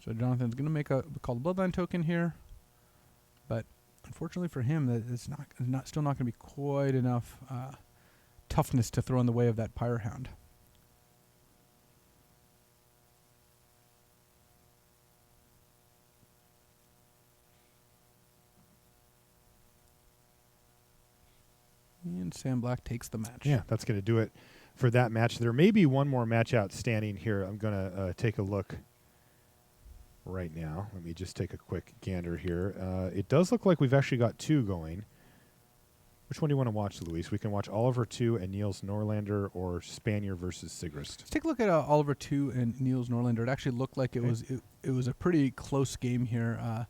So Jonathan's going to make a Call the Bloodline token here, but unfortunately for him, it's still not going to be quite enough toughness to throw in the way of that Pyrehound. And Sam Black takes the match. Yeah, that's going to do it for that match. There may be one more match outstanding here. I'm going to take a look right now. Let me just take a quick gander here. It does look like we've actually got two going. Which one do you want to watch, Luis? We can watch Oliver 2 and Niels Norlander, or Spanier versus Sigrist. Let's take a look at Oliver 2 and Niels Norlander. It actually looked like it was a pretty close game here.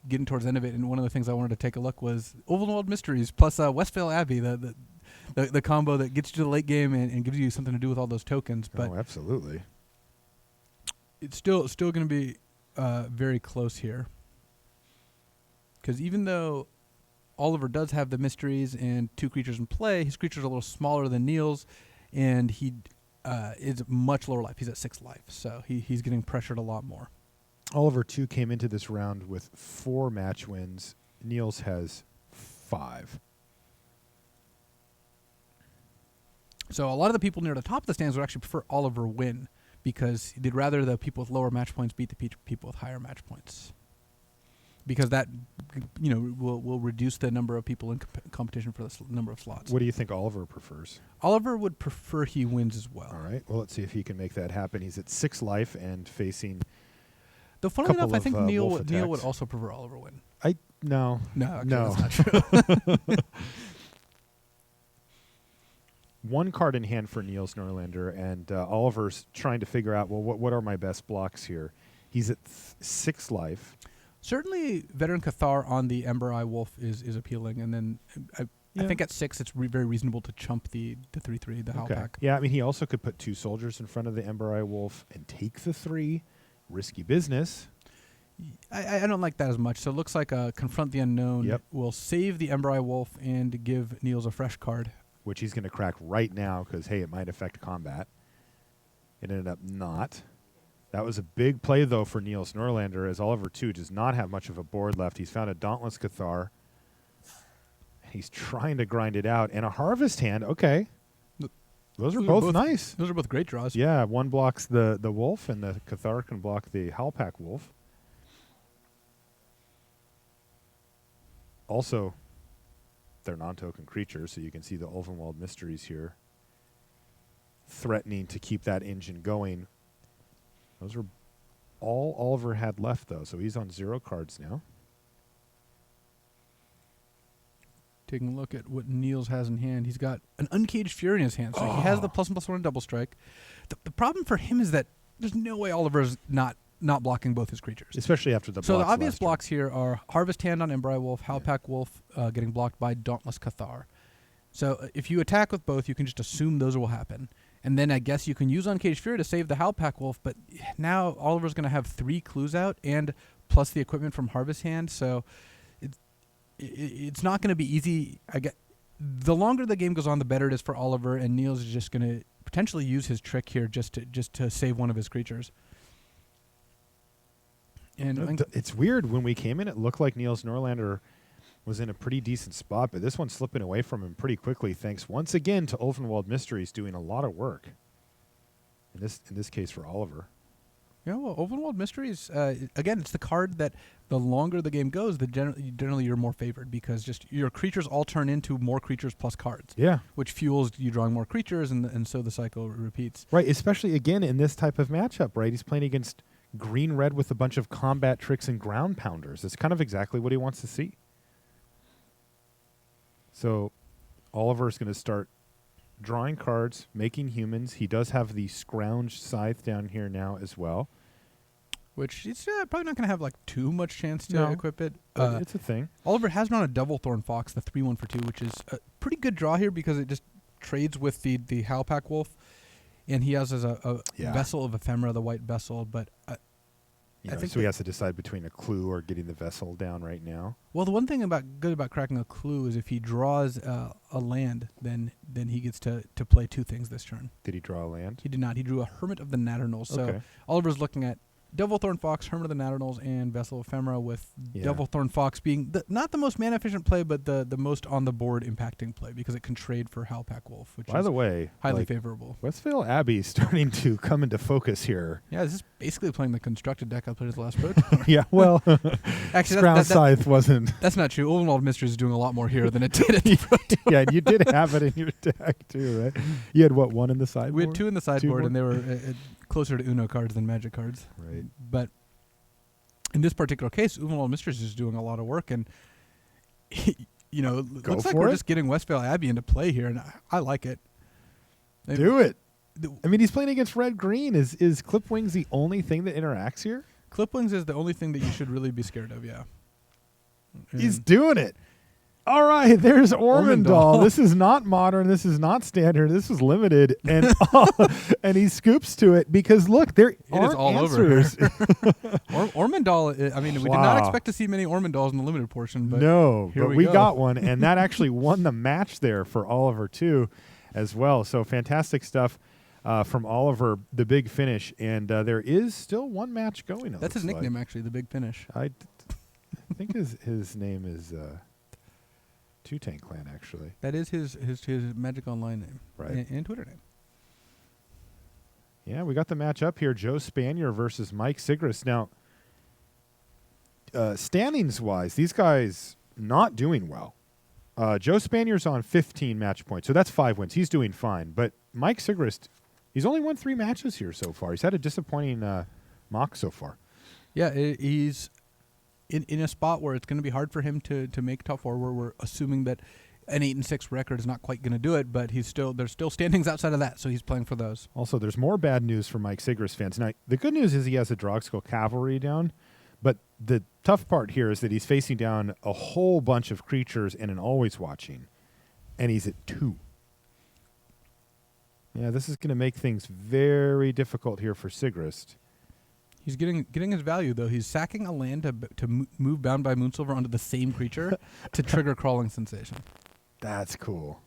Getting towards the end of it, and one of the things I wanted to take a look was Ovalwald Mysteries plus Westvale Abbey, the combo that gets you to the late game and gives you something to do with all those tokens. But absolutely. It's still going to be very close here, because even though Oliver does have the mysteries and two creatures in play, his creatures are a little smaller than Niels, and he is much lower life. He's at 6 life, so he's getting pressured a lot more. Oliver 2 came into this round with 4 match wins. Niels has 5. So a lot of the people near the top of the stands would actually prefer Oliver win, because they'd rather the people with lower match points beat the people with higher match points, because that will reduce the number of people in competition for the number of slots. What do you think Oliver prefers? Oliver would prefer he wins as well. All right. Well, let's see if he can make that happen. He's at 6 life and facing... Though, funnily enough, I think Neil wolf would also prefer Oliver win. No. No, No. that's not true. One card in hand for Niels Norlander, and Oliver's trying to figure out, well, what are my best blocks here? He's at 6 life. Certainly, Veteran Cathar on the Ember Eye Wolf is appealing, and then I think at 6 it's very reasonable to chump the 3/3, the Howl Pack. Yeah, I mean, he also could put 2 soldiers in front of the Ember Eye Wolf and take the 3. Risky business. I don't like that as much. So it looks like Confront the Unknown will save the Ember Eye Wolf and give Niels a fresh card, which he's going to crack right now because, hey, it might affect combat. It ended up not. That was a big play, though, for Niels Norlander, as Oliver 2 does not have much of a board left. He's found a Dauntless Cathar. He's trying to grind it out. And a Harvest Hand, okay. Those are both nice. Those are both great draws. Yeah, one blocks the wolf, and the Cathar can block the Howlpack wolf. Also, they're non-token creatures, so you can see the Ulvenwald Mysteries here threatening to keep that engine going. Those are all Oliver had left, though, so he's on 0 cards now. Taking a look at what Niels has in hand, he's got an Uncaged Fury in his hand, so he has the +1/+1 double strike. The problem for him is that there's no way Oliver's not blocking both his creatures, especially after the. So the obvious blocks here are Harvest Hand on Ember Eye Wolf, Howlpack Wolf getting blocked by Dauntless Cathar, So if you attack with both, you can just assume those will happen. And then I guess you can use Uncaged Fury to save the Howlpack Wolf, but now Oliver's going to have 3 clues out and plus the equipment from Harvest Hand, so it's not going to be easy. The longer the game goes on, the better it is for Oliver, and Niels is just going to potentially use his trick here just to save one of his creatures. And it's weird. When we came in, it looked like Niels Norlander was in a pretty decent spot, but this one's slipping away from him pretty quickly, thanks once again to Ulvenwald Mysteries doing a lot of work. In this case for Oliver. Yeah, well, Ulvenwald Mysteries, again, it's the card that the longer the game goes, generally you're more favored because just your creatures all turn into more creatures plus cards. Yeah. Which fuels you drawing more creatures, and so the cycle repeats. Right, especially again in this type of matchup, right? He's playing against green-red with a bunch of combat tricks and ground pounders. It's kind of exactly what he wants to see. So Oliver's going to start drawing cards, making humans. He does have the Scrounge Scythe down here now as well. Which he's probably not going to have like too much chance to equip it. It's a thing. Oliver has drawn a Devilthorn Fox, the 3/1 for 2, which is a pretty good draw here because it just trades with the Howlpack Wolf. And he has as a Vessel of Ephemera, the white vessel, but I think so he has to decide between a clue or getting the vessel down right now. Well, the one thing good about cracking a clue is if he draws a land, then he gets to play 2 things this turn. Did he draw a land? He did not. He drew a Hermit of the Natternals. So Okay. Oliver's looking at Devilthorn Fox, Hermit of the Natternals, and Vessel of Ephemera, with Devilthorn Fox being not the most mana-efficient play, but the most on-the-board impacting play because it can trade for Howlpack Wolf, which By is the way, highly favorable. Westvale Abbey is starting to come into focus here. Yeah, this is basically playing the constructed deck I played at the last Pro Tour. Yeah, well, Actually, Scrounge Scythe wasn't. That's not true. Ulvenwald Mysteries is doing a lot more here than it did at the Pro Tour. Yeah, and you did have it in your deck too, right? You had what, 1 in the sideboard? We had 2 in the sideboard, more? and they were closer to Uno cards than Magic cards. Right. But in this particular case, Ulvenwald Mysteries is doing a lot of work, and looks like we're just getting Westvale Abbey into play here, and I like it. Do it. I mean, he's playing against red-green. Is Clipwings the only thing that interacts here? Clipwings is the only thing that you should really be scared of, yeah. He's doing it. All right, there's Ormondal. This is not modern. This is not standard. This is limited, and and he scoops to it because look, there are all answers. Ormondal. I mean, we did not expect to see many Ormondals in the limited portion, but no, here but we we go. got one, and that actually won the match there for Oliver too, as well. So fantastic stuff from Oliver, the big finish, and there is still one match going. That's his nickname, actually, the Big Finish. I think his name is. Two-Tank Clan, actually. That is his Magic Online name. Right. And Twitter name. Yeah, we got the match up here. Joe Spanier versus Mike Sigrist. Now, standings-wise, these guys not doing well. Joe Spanier's on 15 match points, so that's 5 wins. He's doing fine. But Mike Sigrist, he's only won 3 matches here so far. He's had a disappointing mock so far. Yeah, he's in a spot where it's going to be hard for him to make top 4, where we're assuming that an 8-6 record is not quite going to do it, but there's still standings outside of that, so he's playing for those. Also, there's more bad news for Mike Sigrist fans. Now, the good news is he has a Drogskull Cavalry down, but the tough part here is that he's facing down a whole bunch of creatures and an Always Watching, and he's at 2. Yeah, this is going to make things very difficult here for Sigrist. He's getting his value, though. He's sacking a land to move Bound by Moonsilver onto the same creature to trigger Crawling Sensation. That's cool.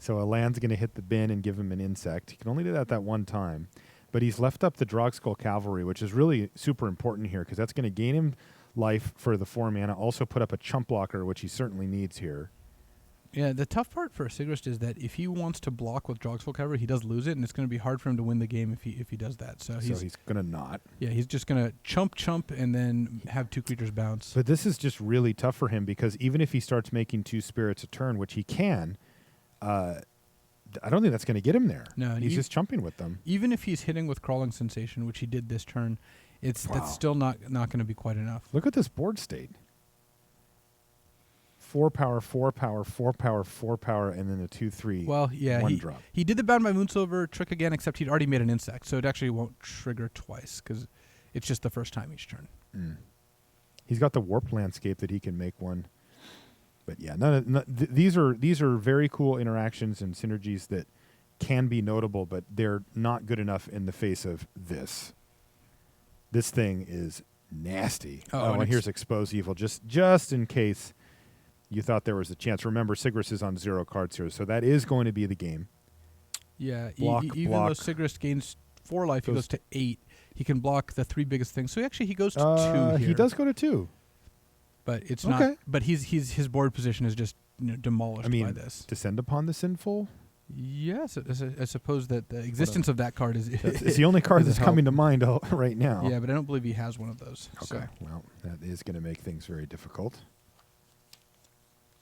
So a land's going to hit the bin and give him an insect. He can only do that one time. But he's left up the Drogskull Cavalry, which is really super important here because that's going to gain him life for the 4 mana. Also put up a chump blocker, which he certainly needs here. Yeah, the tough part for Sigrist is that if he wants to block with Drogskull Cavalry, he does lose it, and it's going to be hard for him to win the game if he does that. So he's going to not. Yeah, he's just going to chump and then have 2 creatures bounce. But this is just really tough for him because even if he starts making 2 spirits a turn, which he can, I don't think that's going to get him there. No, he's just chumping with them. Even if he's hitting with Crawling Sensation, which he did this turn, that's still not going to be quite enough. Look at this board state. 4 power, 4 power, 4 power, 4 power, and then a 2/3. Well, yeah, 1 drop. He did the Bound by Moonsilver trick again, except he'd already made an insect, so it actually won't trigger twice because it's just the first time each turn. He's got the Warp Landscape that he can make one. But yeah, these are very cool interactions and synergies that can be notable, but they're not good enough in the face of this. This thing is nasty. And here's Expose Evil, just in case you thought there was a chance. Remember, Sigrist is on 0 cards here, so that is going to be the game. Yeah, Block, even block. though Sigrist gains 4 life, he goes to 8. He can block the 3 biggest things. So he goes to 2 here. He does go to 2. But it's Okay. not. But his board position is just demolished by this. Descend upon the Sinful. Yes, I suppose that the existence of that card is It's the only card is a that's help. coming to mind right now. Yeah, but I don't believe he has one of those. Okay. So. Well, that is going to make things very difficult.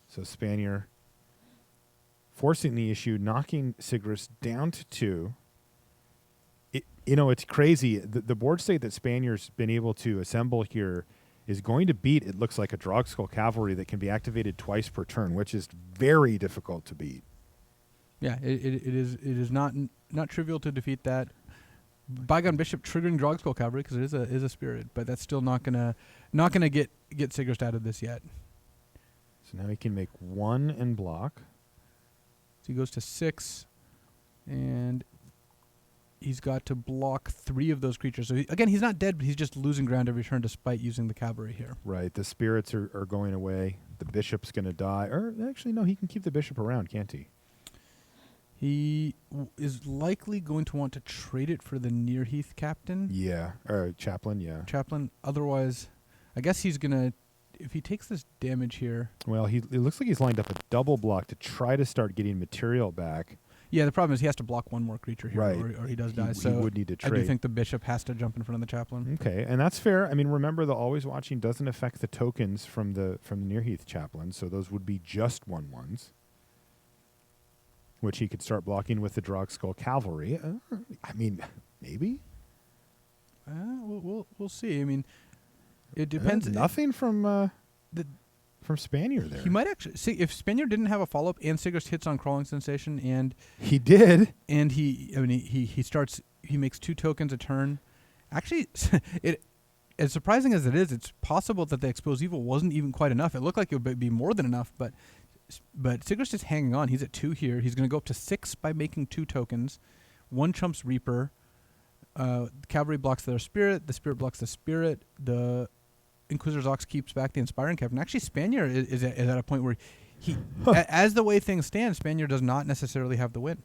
So Spanier forcing the issue, knocking Sigrist down to 2. It's crazy. The board state that Spanier's been able to assemble here is going to beat, it looks like, a Drogskull Cavalry that can be activated twice per turn, which is very difficult to beat. Yeah, it is not trivial to defeat that. Bygone Bishop triggering Drogskull Cavalry because it is a spirit, but that's still not gonna get Sigrist out of this yet. So now he can make 1 and block. So he goes to 6, and he's got to block 3 of those creatures. So again, he's not dead, but he's just losing ground every turn despite using the cavalry here. Right. The spirits are going away. The bishop's going to die. Or actually, no, he can keep the bishop around, can't he? He is likely going to want to trade it for the Nearheath captain. Yeah. Or chaplain, yeah. Chaplain. Otherwise, I guess he's going to, if he takes this damage here. Well, it looks like he's lined up a double block to try to start getting material back. Yeah, the problem is he has to block 1 more creature here, Right. or he does die. He So would need to trade. I do think the bishop has to jump in front of the chaplain. Okay, and that's fair. I mean, remember, the Always Watching doesn't affect the tokens from the Nearheath chaplain, so those would be just 1/1s, which he could start blocking with the Drogskull Cavalry. I mean, maybe. We'll see. I mean, it depends. Nothing from Spanier there. He might actually see if Spanier didn't have a follow up and Sigrist hits on Crawling Sensation, and he did, and he makes 2 tokens a turn. Actually, it as surprising as it is, it's possible that the Expose Evil wasn't even quite enough. It looked like it would be more than enough, but Sigrist is hanging on. He's at 2 here. He's going to go up to 6 by making 2 tokens. 1 chumps Reaper. The Cavalry blocks their Spirit. The Spirit blocks the Spirit. The Inquisitor's Ox keeps back the Inspiring Captain. Actually, Spanier is at a point where he, as the way things stand, Spanier does not necessarily have the win.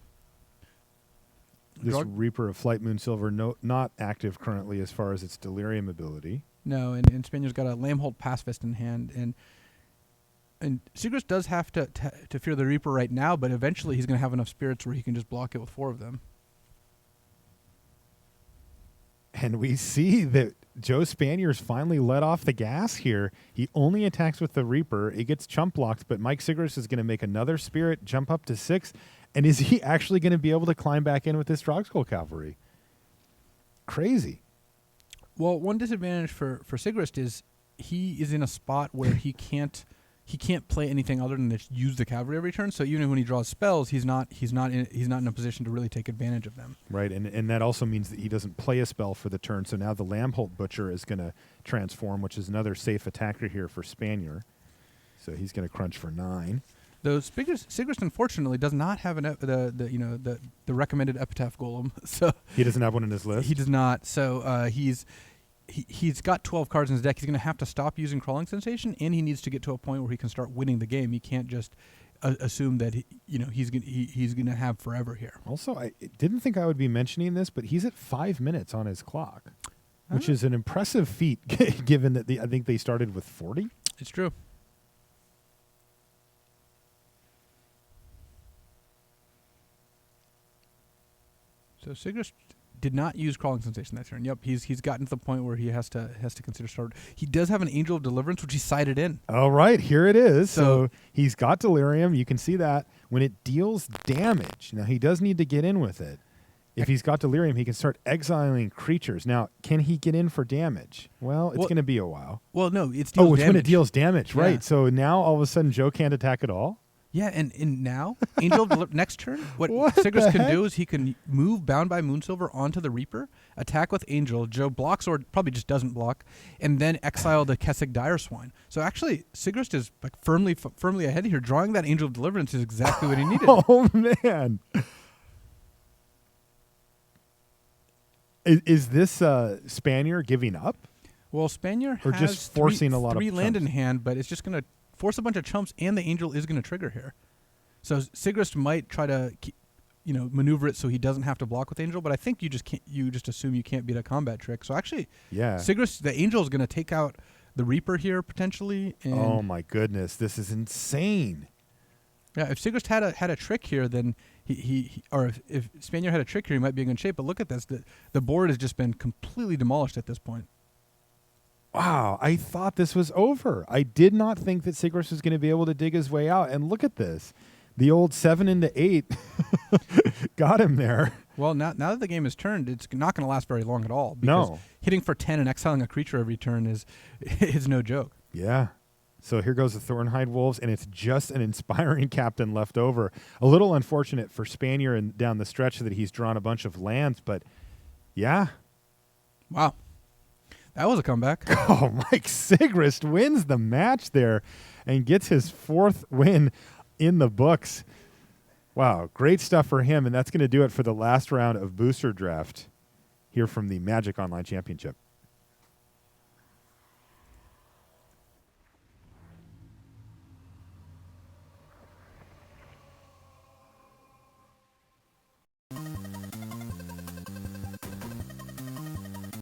This Reaper of Flight Moon Silver, not active currently as far as its Delirium ability. No, and Spanier's got a Lambhold Pacifist in hand, and Sigrist does have to fear the Reaper right now, but eventually he's going to have enough spirits where he can just block it with 4 of them. And we see that Joe Spanier's finally let off the gas here. He only attacks with the Reaper. It gets chump blocked, but Mike Sigrist is going to make another spirit, jump up to 6. And is he actually going to be able to climb back in with this Drogskull Cavalry? Crazy. Well, one disadvantage for Sigrist is he is in a spot where he can't play anything other than just use the cavalry every turn. So even when he draws spells, he's not in a position to really take advantage of them. Right, and that also means that he doesn't play a spell for the turn. So now the Lambholt Butcher is going to transform, which is another safe attacker here for Spanier. So he's going to crunch for 9. Though Sigrist unfortunately does not have the recommended Epitaph Golem. So he doesn't have one in his list. He does not. So he's got 12 cards in his deck. He's going to have to stop using Crawling Sensation, and he needs to get to a point where he can start winning the game. He can't just assume that he's going to have forever here. Also, I didn't think I would be mentioning this, but he's at 5 minutes on his clock, which is an impressive feat given that I think they started with 40. It's true. So Sigrist did not use Crawling Sensation that turn. Yep, he's gotten to the point where he has to consider start. He does have an Angel of Deliverance, which he sided in. All right, here it is. So he's got Delirium. You can see that when it deals damage. Now he does need to get in with it. If he's got Delirium, he can start exiling creatures. Now, can he get in for damage? Well, it's going to be a while. Well, no, it's when it deals damage, right? Yeah. So now all of a sudden Joe can't attack at all. Yeah, and now, Angel next turn, what What Sigrist the can heck? do is he can move Bound by Moonsilver onto the Reaper, attack with Angel. Joe blocks or probably just doesn't block, and then exile the Kessig Direswine. So actually, Sigrist is like firmly ahead here. Drawing that Angel of Deliverance is exactly what he needed. Oh, man. Is this Spanier giving up? Well, Spanier Or has just forcing a lot of three land in chumps? hand, but it's just going to force a bunch of chumps, and the Angel is going to trigger here. So Sigrist might try to maneuver it so he doesn't have to block with Angel, but I think you just can't. You just assume you can't beat a combat trick. So actually, Yeah. Sigrist, the Angel is going to take out the Reaper here potentially. And Oh, my goodness. This is insane. yeah, if Sigrist had a trick here, then he or if Spanier had a trick here, he might be in good shape. But look at this. The board has just been completely demolished at this point. Wow, I thought this was over. I did not think that Sigrist was going to be able to dig his way out. And look at this. The old 7 into 8 got him there. Well, now that the game is turned, it's not going to last very long at all. Because No. hitting for 10 and exiling a creature every turn is no joke. Yeah. So here goes the Thornhide Wolves, and it's just an inspiring captain left over. A little unfortunate for Spanier and down the stretch that he's drawn a bunch of lands, but yeah. Wow. That was a comeback. Oh, Mike Sigrist wins the match there and gets his 4th win in the books. Wow, great stuff for him, and that's going to do it for the last round of Booster Draft here from the Magic Online Championship.